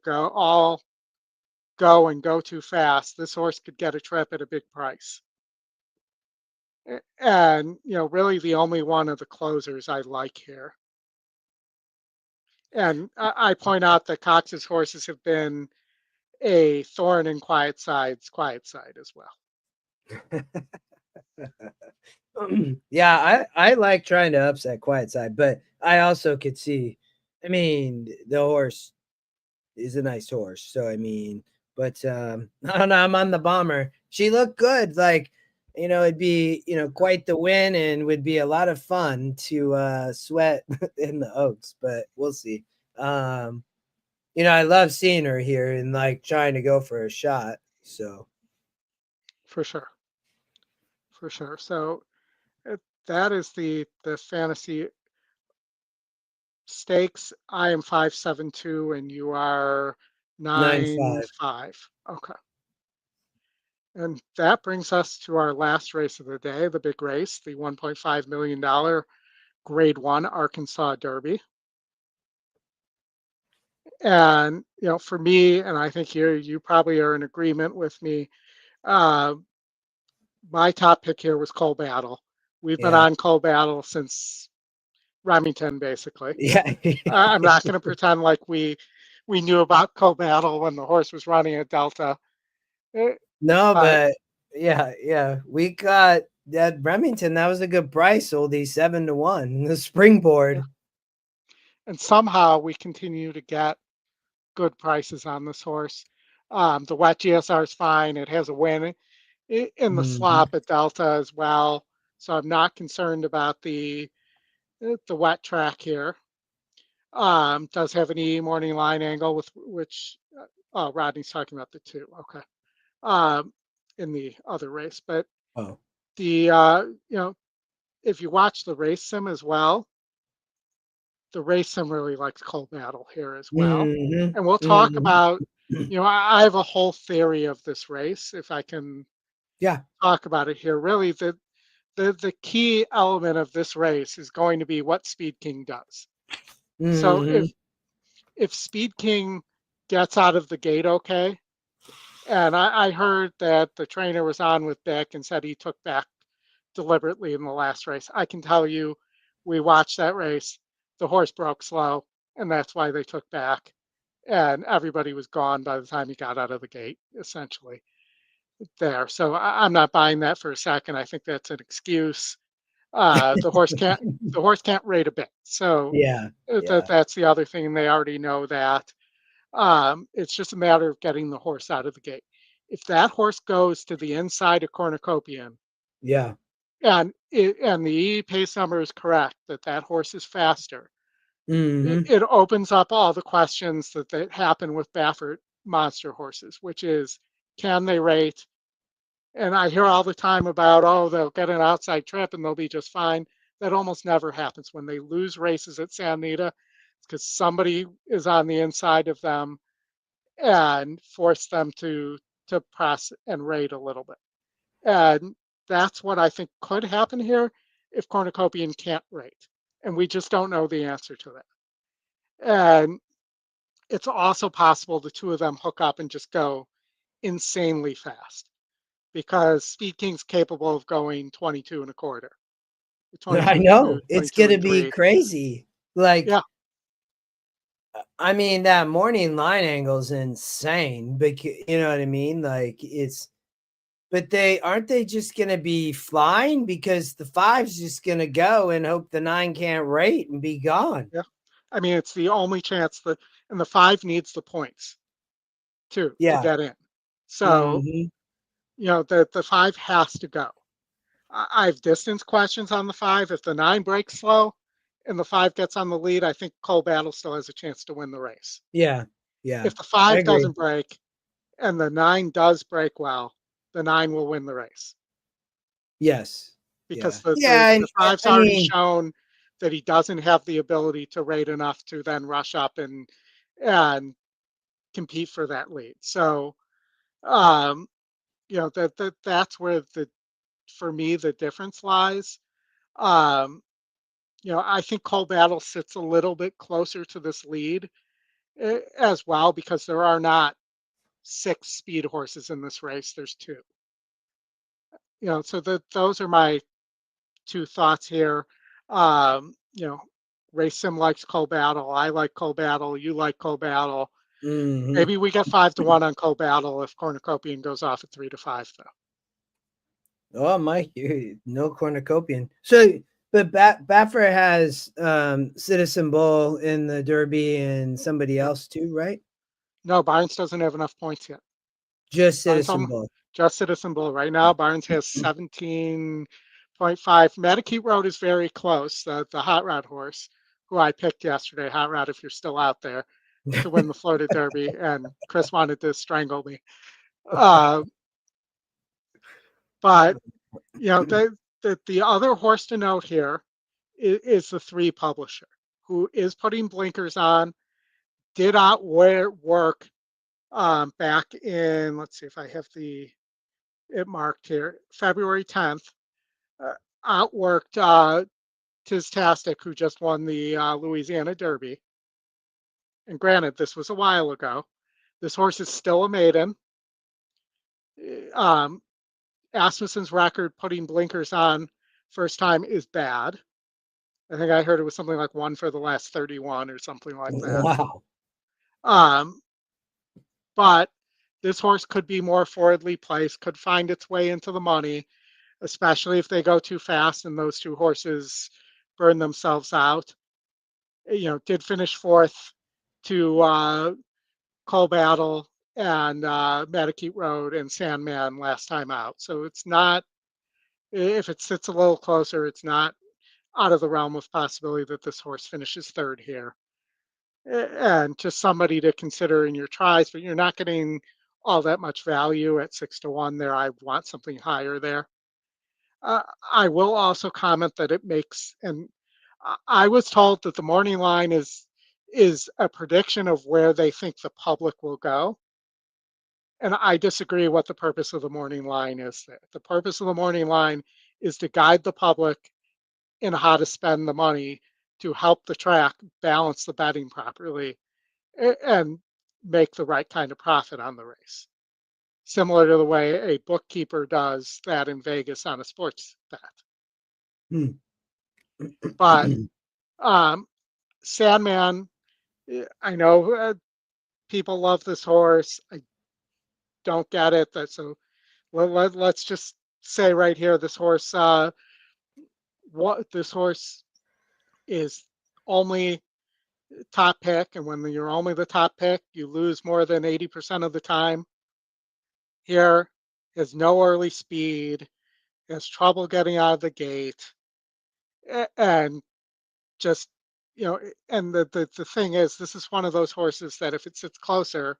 S2: go too fast, this horse could get a trip at a big price. And you know, really the only one of the closers I like here. And I point out that Cox's horses have been a thorn in Quiet Side as well.
S1: Yeah, I like trying to upset Quiet Side, but I also could see. I mean, the horse is a nice horse, so I mean, but I don't know. I'm on the Bomber. She looked good. Like, it'd be quite the win, and would be a lot of fun to sweat in the Oaks. But we'll see. I love seeing her here and like trying to go for a shot. So
S2: For sure, for sure. So that is the fantasy stakes. I am 572 and you are
S1: 9-5.
S2: 9-5. Okay. And that brings us to our last race of the day, the big race, the $1.5 million Grade 1 Arkansas Derby. And, for me, and I think you probably are in agreement with me, uh, my top pick here was Coal Battle. We've been
S1: Yeah.
S2: on Coal Battle since Remington, basically.
S1: Yeah.
S2: I'm not going to pretend like we knew about Coal Battle when the horse was running at Delta. Eh,
S1: No,
S2: But
S1: but yeah. We got that Remington. That was a good price, oldie 7-1. The
S2: yeah.
S1: springboard.
S2: And somehow we continue to get good prices on this horse. The wet GSR is fine. It has a win in the
S1: Hmm.
S2: slop at Delta as well. So I'm not concerned about the wet track here. Does have an E morning line angle with which oh, Rodney's talking about the two. Okay. Um, in the other race, but
S1: Oh.
S2: the if you watch the race sim as well, the race sim really likes Cold Battle here as well.
S1: Hmm.
S2: And we'll talk
S1: Hmm.
S2: about, I have a whole theory of this race if I can
S1: Yeah.
S2: talk about it here. Really, the key element of this race is going to be what Speed King does. So
S1: Hmm.
S2: if Speed King gets out of the gate okay, and I heard that the trainer was on with Beck and said he took back deliberately in the last race. I can tell you, we watched that race. The horse broke slow, and that's why they took back. And everybody was gone by the time he got out of the gate, essentially there. So I'm not buying that for a second. I think that's an excuse. The horse can't. The horse can't rate a bit. So
S1: Yeah. Yeah.
S2: that's the other thing. They already know that. It's just a matter of getting the horse out of the gate. If that horse goes to the inside of Cornucopian,
S1: Yeah.
S2: and the E pace number is correct that that horse is faster,
S1: Hmm.
S2: it opens up all the questions that happen with Baffert monster horses, which is can they rate? And I hear all the time about, oh, they'll get an outside trip and they'll be just fine. That almost never happens when they lose races at San Anita. It's because somebody is on the inside of them and force them to press and rate a little bit. And that's what I think could happen here if Cornucopian can't rate. And we just don't know the answer to that. And it's also possible the two of them hook up and just go insanely fast because Speed King's capable of going 22 and a quarter,
S1: I
S2: 22 and
S1: know.
S2: two,
S1: It's
S2: 22
S1: gonna
S2: and
S1: be
S2: three.
S1: crazy. Like,
S2: Yeah,
S1: I mean, that morning line angle is insane. Because you know what I mean? Like, it's but they just gonna be flying because the five's just gonna go and hope the nine can't rate and be gone.
S2: yeah. I mean, it's the only chance that, and the five needs the points too to
S1: Yeah.
S2: get in. So,
S1: Mhm.
S2: the five has to go. I have distance questions on the five. If the nine breaks slow and the five gets on the lead, I think Cole Battle still has a chance to win the race.
S1: Yeah. Yeah.
S2: If the
S1: I
S2: five
S1: agree.
S2: doesn't break and the nine does break well, the nine will win the race
S1: Yes. Yeah.
S2: because the,
S1: Yeah,
S2: the,
S1: and
S2: the five's
S1: I
S2: already
S1: mean,
S2: shown that he doesn't have the ability to rate enough to then rush up and compete for that lead. So, um, that's where for me, the difference lies. Um, I think Cole Battle sits a little bit closer to this lead as well because there are not six speed horses in this race. There's two. So those are my two thoughts here. Um, you know, Race Sim likes Cole Battle. I like Cole Battle. You like Cole Battle.
S1: mhm.
S2: Maybe we get 5-1 on Cole Battle if Cornucopian goes off at 3-5, though.
S1: Oh, Mike, you no cornucopian. So, but Baffer has Citizen Bull in the Derby and somebody
S2: Yeah.
S1: else too, right?
S2: No, Barnes doesn't have enough points yet.
S1: Just
S2: Barnes
S1: Citizen Bull.
S2: just Citizen Bull. Right now, Barnes has 17.5. Matacute Road is very close. The Hot Rod horse, who I picked yesterday, Hot Rod, if you're still out there, to win the Florida Derby, and Chris wanted to strangle me. Uh, but the other horse to note here is the 3 Publisher, who is putting blinkers on. Did outwork back in. Let's see if I have it marked here. February 10th, uh, outworked Tistastic, who just won the Louisiana Derby. And granted, this was a while ago. This horse is still a maiden. Um, Asmussen's record putting blinkers on first time is bad. I think I heard it was something like 1 for the last 31 or something like that.
S1: Wow.
S2: Um, but this horse could be more forwardly placed, could find its way into the money, especially if they go too fast and those 2 horses burn themselves out. Did finish 4th to Coal Battle and Matacute Road and Sandman last time out. So it's not, if it sits a little closer, it's not out of the realm of possibility that this horse finishes 3rd here. And just somebody to consider in your tries, but you're not getting all that much value at 6-1 there. I want something higher there. I will also comment that it makes, and I was told that the morning line is a prediction of where they think the public will go. And I disagree what the purpose of the morning line is there. The purpose of the morning line is to guide the public in how to spend the money to help the track balance the betting properly and make the right kind of profit on the race. Similar to the way a bookkeeper does that in Vegas on a sports bet.
S1: Hmm.
S2: But Sandman, I know people love this horse. I don't get it. So let's just say right here, this horse, this horse is only top pick, and when you're only the top pick, you lose more than 80% of the time. Here, has no early speed, has trouble getting out of the gate, and just and the thing is, this is one of those horses that if it sits closer,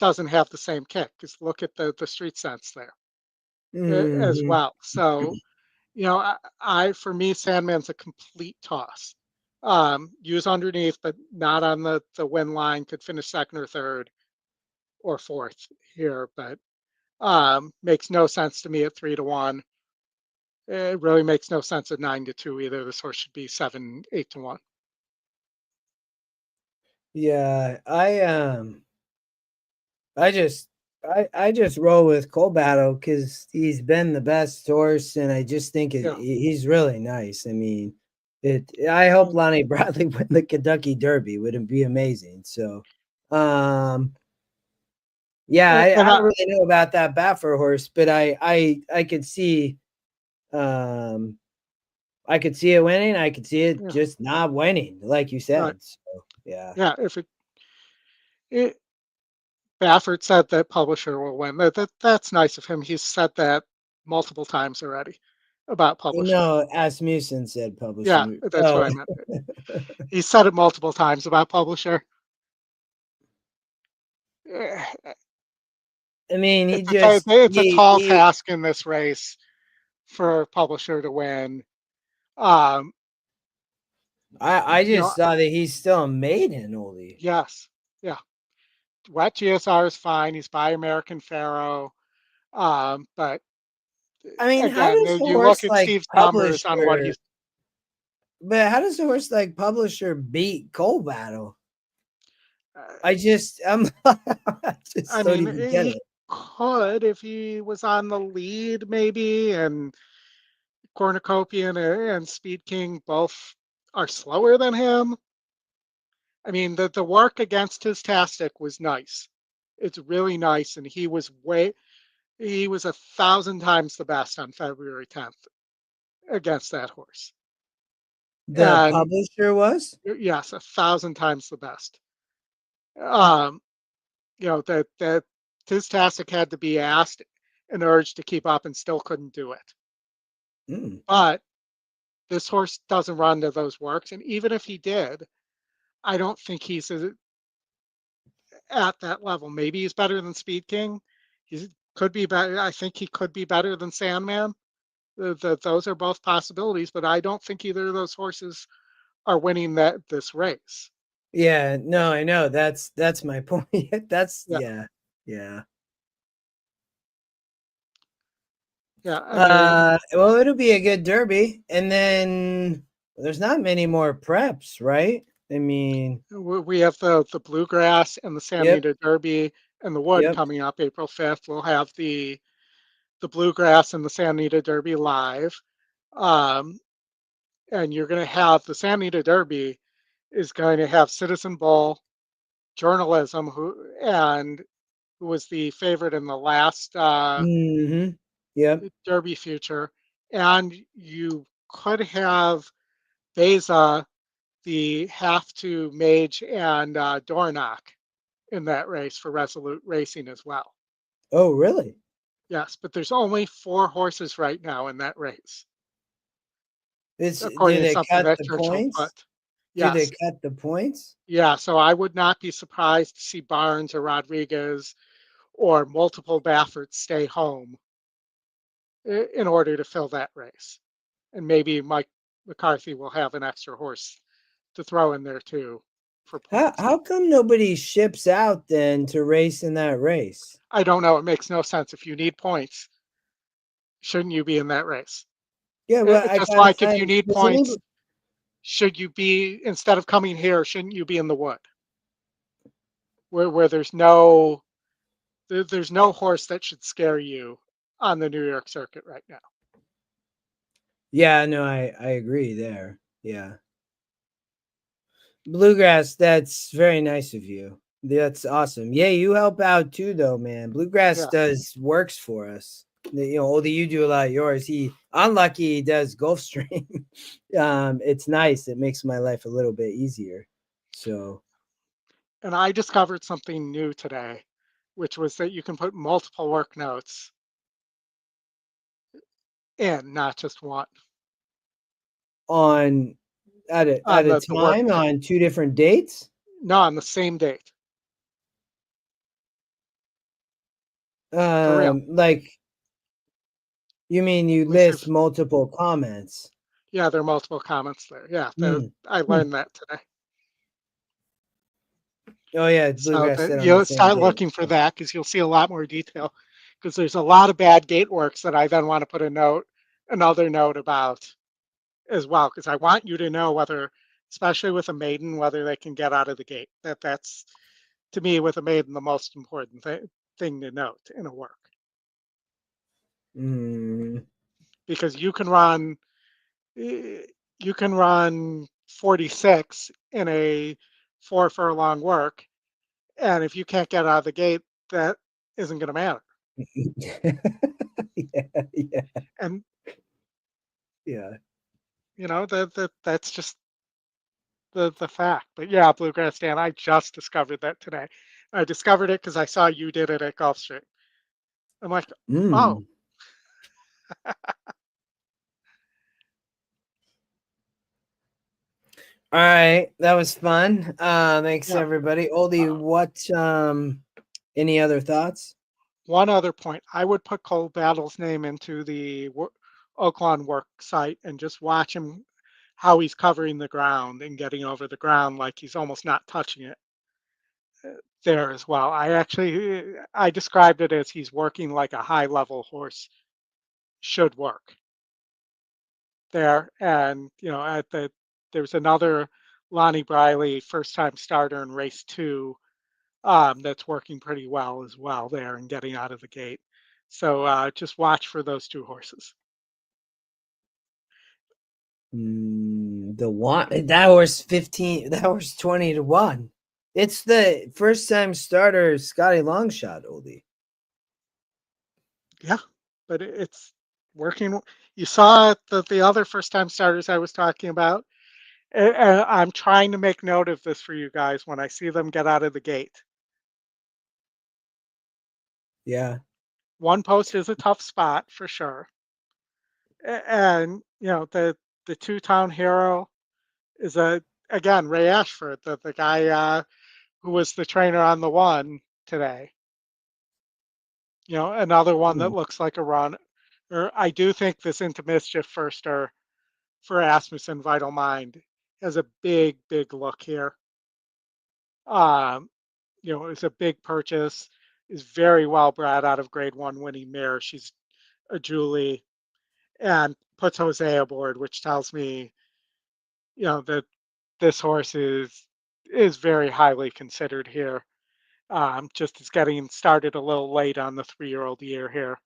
S2: doesn't have the same kick. Just look at the street sense there as
S1: Mhm.
S2: well. So for me, Sandman's a complete toss. Use underneath, but not on the win line. Could finish 2nd or 3rd or 4th here, but makes no sense to me at 3-1. It really makes no sense at 9-2 either. This horse should be 7, 8-1.
S1: Yeah, I just roll with Coal Battle because he's been the best horse, and I just think
S2: Yeah.
S1: he's really nice. I mean, I hope Lonnie Bradley win the Kentucky Derby. Wouldn't be amazing? So, yeah, I don't really know about that Baffer horse, but I could see, I could see it winning. I could see it just not winning, like you said.
S2: Right.
S1: So, yeah.
S2: Yeah. If Baffert said that Publisher will win. That's nice of him. He's said that multiple times already about Publisher.
S1: No, Asmussen said
S2: Yeah,
S1: Publisher.
S2: that's what I meant. He said it multiple times about Publisher.
S1: I mean,
S2: It's a tall task in this race for Publisher to win.
S1: I just saw that he's still a maiden, Oldy.
S2: Yes, yeah. Wet GSR is fine. He's by American Pharaoh. But
S1: I mean, how
S2: again,
S1: does the
S2: you look
S1: horse
S2: at
S1: like
S2: Steve's numbers on what
S1: Publisher?
S2: he's.
S1: But how does the horse like Publisher beat Coal Battle? I
S2: I
S1: don't
S2: mean,
S1: even get
S2: he
S1: it.
S2: could if he was on the lead, maybe, and Cornucopian and Speed King both are slower than him. I mean, the work against his Tastic was nice. It's really nice, and he was He was 1,000 times the best on February 10th against that horse.
S1: The
S2: And
S1: publisher was?
S2: yes, 1,000 times the best. Um, that Tistastic had to be asked and urged to keep up and still couldn't do it.
S1: Mm.
S2: But this horse doesn't run to those works. And even if he did, I don't think he's at that level. Maybe he's better than Speed King. He could be better. I think he could be better than Sandman. Those are both possibilities, but I don't think either of those horses are winning this race.
S1: Yeah, no, I know. That's my point. That's
S2: Yeah,
S1: yeah.
S2: yeah. I mean,
S1: Well, it'll be a good derby, and then there's not many more preps, right? I mean,
S2: we have the Bluegrass and the Santa
S1: yep,
S2: Anita Derby and the Wood
S1: yep.
S2: coming up April 5th. We'll have the Bluegrass and the Santa Anita Derby live. Um, and you're going to have the Santa Anita Derby is going to have Citizen Bull, Journalism, who was the favorite in the last
S1: Mm-hmm. Yep.
S2: Derby Future, and you could have Beza, the half to Mage, and Dornock in that race for Resolute Racing as well.
S1: Oh, really?
S2: Yes, but there's only 4 horses right now in that race,
S1: Do
S2: according to
S1: they
S2: something
S1: cut
S2: that
S1: the
S2: Churchill
S1: points?
S2: put.
S1: Do they
S2: Yes,
S1: cut the points?
S2: yeah. So I would not be surprised to see Barnes or Rodriguez or multiple Bafferts stay home in order to fill that race. And maybe Mike McCarthy will have an extra horse to throw in there too for points.
S1: How come nobody ships out then to race in that race?
S2: I don't know. It makes no sense. If you need points, shouldn't you be in that race?
S1: Yeah, well,
S2: Just like if you
S1: I'm
S2: need
S1: does anybody,
S2: points, should you be, instead of coming here, shouldn't you be in the Wood? Where there's no horse that should scare you on the New York circuit right now.
S1: yeah, no, I agree there. Yeah. Bluegrass, that's very nice of you. That's awesome. Yeah, you help out too, though, man. Bluegrass
S2: Yeah.
S1: does works for us. Oldie, you do a lot of yours. He unlucky he does Gulfstream. It's nice. It makes my life a little bit easier. So
S2: And I discovered something new today, which was that you can put multiple work notes in, not just one,
S1: on at
S2: on
S1: a
S2: the work
S1: time
S2: day.
S1: on two different dates.
S2: No, on the same date. For real.
S1: Like you mean you
S2: Let me see if,
S1: list multiple comments?
S2: yeah, there are multiple comments there. Yeah,
S1: Hmm.
S2: I
S1: Hmm.
S2: learned that today.
S1: Oh yeah,
S2: So
S1: Bluegrass said on the
S2: you'll
S1: same
S2: start
S1: date.
S2: looking for that because you'll see a lot more detail. Because there's a lot of bad gate works that I then want to put another note about as well. Because I want you to know whether, especially with a maiden, whether they can get out of the gate. That's to me with a maiden the most important thing to note in a work.
S1: Mm.
S2: Because you can run 46 in a 4 furlong work, and if you can't get out of the gate, that isn't going to matter.
S1: Yeah, yeah,
S2: And
S1: yeah.
S2: that's just the fact. But yeah, Bluegrass Dan, I just discovered that today. I discovered it because I saw you did it at Gulfstream. I'm like, oh,
S1: Mm. All right, that was fun. Thanks
S2: yeah.
S1: everybody. Oldie,
S2: Uh,
S1: what any other thoughts?
S2: One other point, I would put Cole Battle's name into the Oaklawn work site and just watch him how he's covering the ground and getting over the ground like he's almost not touching it there as well. I described it as he's working like a high level horse should work there. And there's another Lonnie Briley first time starter in race 2 that's working pretty well as well there and getting out of the gate. So just watch for those 2 horses.
S1: The one that horse 15, that horse 20-1. It's the first time starter Scotty Longshot, Oldie.
S2: Yeah, but it's working. You saw the other first time starters I was talking about. And I'm trying to make note of this for you guys when I see them get out of the gate.
S1: Yeah.
S2: One post is a tough spot for sure. And the two-town hero is a again Ray Ashford, the guy who was the trainer on the one today. Another one that
S1: Mm.
S2: looks like a run. Or I do think this Into Mischief firster for Asmussen Vital Mind has a big look here. Um, it's a big purchase. Is very well bred out of Grade One winning mare. She's a Julie and puts Jose aboard, which tells me, that this horse is very highly considered here. Just is getting started a little late on the 3-year-old year here.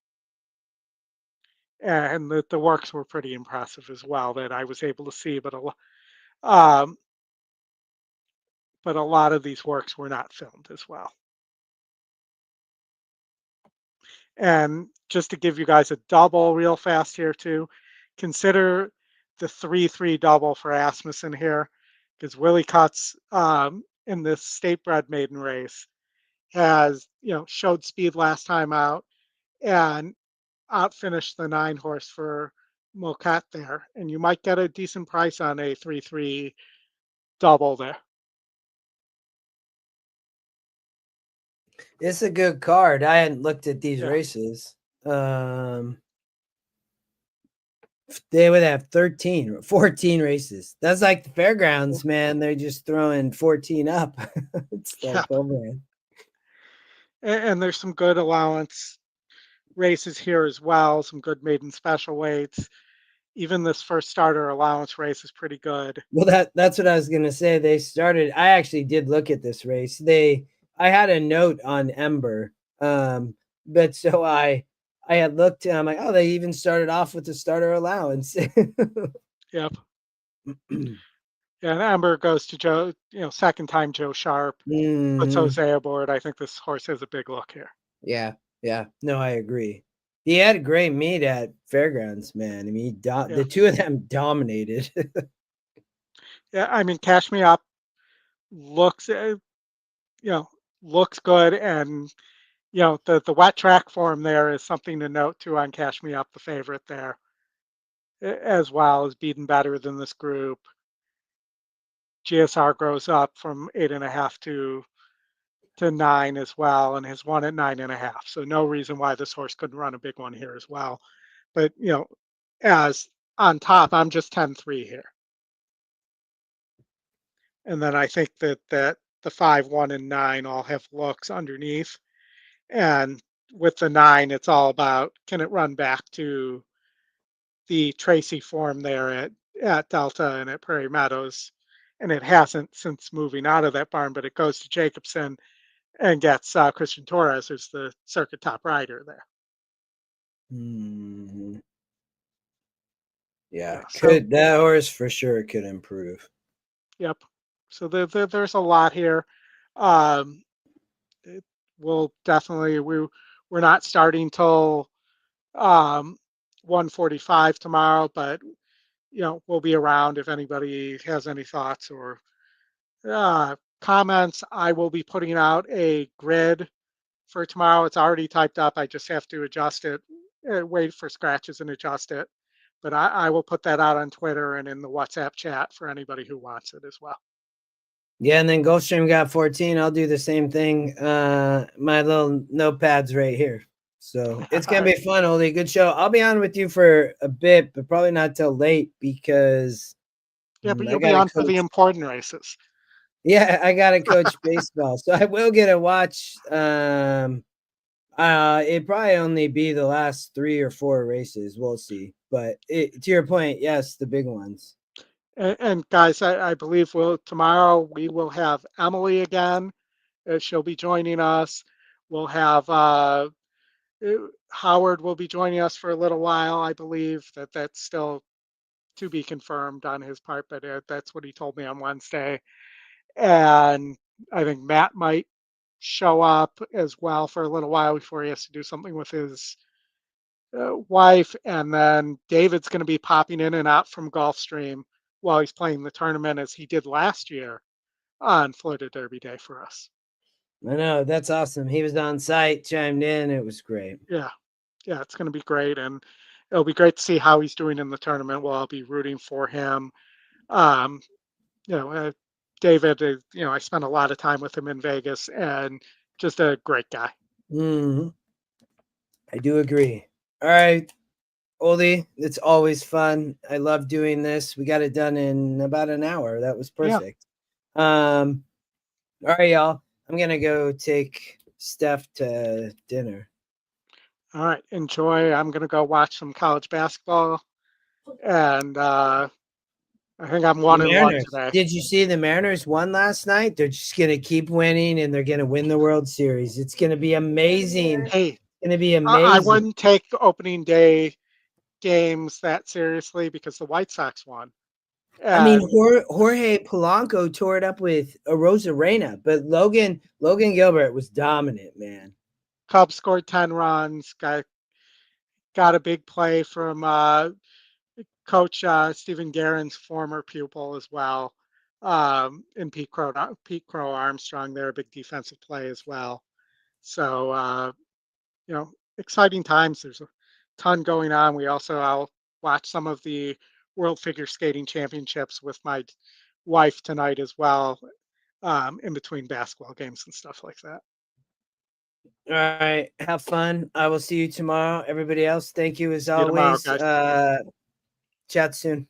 S2: And the works were pretty impressive as well that I was able to see, um, but a lot of these works were not filmed as well. And just to give you guys a double real fast here too, consider the 3-3 double for Asmussen here, because Willie Cuts in this state bred maiden race has showed speed last time out and outfinished the 9 horse for Mocat there, and you might get a decent price on a 3-3 double there.
S1: It's a good card. I hadn't looked at these
S2: Yeah,
S1: races. They would have 13, 14 races. That's like the fairgrounds, man. They're just throwing 14 up. It's
S2: yeah,
S1: like, oh man.
S2: and there's some good allowance races here as well. Some good maiden special weights. Even this first starter allowance race is pretty good.
S1: Well, that's what I was gonna say. They started. I actually did look at this race. I had a note on Ember, but so I had looked and I'm like, oh, they even started off with the starter allowance.
S2: Yep. Yeah, and Ember goes to Joe, second time Joe Sharp, puts
S1: Mhm.
S2: Jose aboard. I think this horse has a big look here.
S1: Yeah, yeah. No, I agree. He had a great meet at Fairgrounds, man. I mean,
S2: Yeah.
S1: the two of them dominated.
S2: Yeah, I mean, Cash Me Up looks, you know, looks good. And, the wet track form there is something to note too on Cash Me Up, the favorite there, as well as beaten better than this group. GSR grows up from 8.5 to 9 as well, and has won at 9.5. So no reason why this horse couldn't run a big one here as well. But as on top, I'm just 10-3 here. And then I think that the 5, 1, and 9 all have looks underneath. And with the 9, it's all about, can it run back to the Tracy form there at Delta and at Prairie Meadows? And it hasn't since moving out of that barn, but it goes to Jacobson and gets Christian Torres, who's the circuit top rider there.
S1: Mhm. Yeah,
S2: Yeah. So,
S1: could that horse for sure could improve.
S2: yep. So there's a lot here. Um, it will definitely we're not starting till um, 1:45 tomorrow, but we'll be around if anybody has any thoughts or comments. I will be putting out a grid for tomorrow. It's already typed up. I just have to adjust it, wait for scratches and adjust it. But I will put that out on Twitter and in the WhatsApp chat for anybody who wants it as well.
S1: Yeah, and then Gulfstream got 14. I'll do the same thing. My little notepads right here. So it's
S2: All
S1: gonna
S2: right.
S1: be fun, Oldie. Good show. I'll be on with you for a bit, but probably not till late because
S2: Yeah, but
S1: I
S2: you'll be
S1: gotta
S2: on for the
S1: coach.
S2: important races.
S1: Yeah, I gotta coach baseball. So I will get a watch. It'd probably only be the last 3 or 4 races. We'll see. But to your point, yes, the big ones.
S2: And guys, I believe tomorrow we will have Emily again. She'll be joining us. We'll have Howard will be joining us for a little while. I believe that's still to be confirmed on his part, but that's what he told me on Wednesday. And I think Matt might show up as well for a little while before he has to do something with his wife, and then David's going to be popping in and out from Gulfstream while he's playing the tournament, as he did last year on Florida Derby Day for us.
S1: I know, that's awesome. He was on site, chimed in. It was great.
S2: Yeah, it's going to be great, and it'll be great to see how he's doing in the tournament. Well, I'll be rooting for him. Um, David is, I spent a lot of time with him in Vegas, and just a great guy.
S1: Mm-hmm. I do agree. All right, Oldie, it's always fun. I love doing this. We got it done in about an hour. That was perfect. Yeah. All right, y'all. I'm gonna go take Steph to dinner.
S2: All right, enjoy. I'm gonna go watch some college basketball, and I think I'm 1-1 today.
S1: Did you see the Mariners won last night? They're just gonna keep winning, and they're gonna win the World Series. It's gonna be amazing.
S2: Hey,
S1: it's gonna be amazing.
S2: I wouldn't take the opening day games that seriously because the White Sox won.
S1: I mean, Jorge Polanco tore it up with a Rosarena, but Logan Gilbert was dominant, man.
S2: Cubs scored 10 runs. Got a big play from Coach Stephen Guerin's former pupil as well, and Pete Crow Armstrong. They're a big defensive play as well. So exciting times. There's a ton going on. I'll watch some of the World Figure Skating Championships with my wife tonight as well, in between basketball games and stuff like that.
S1: All right, have fun. I will see you tomorrow. Everybody else, thank you as
S2: See you
S1: always.
S2: tomorrow, guys.
S1: Chat soon.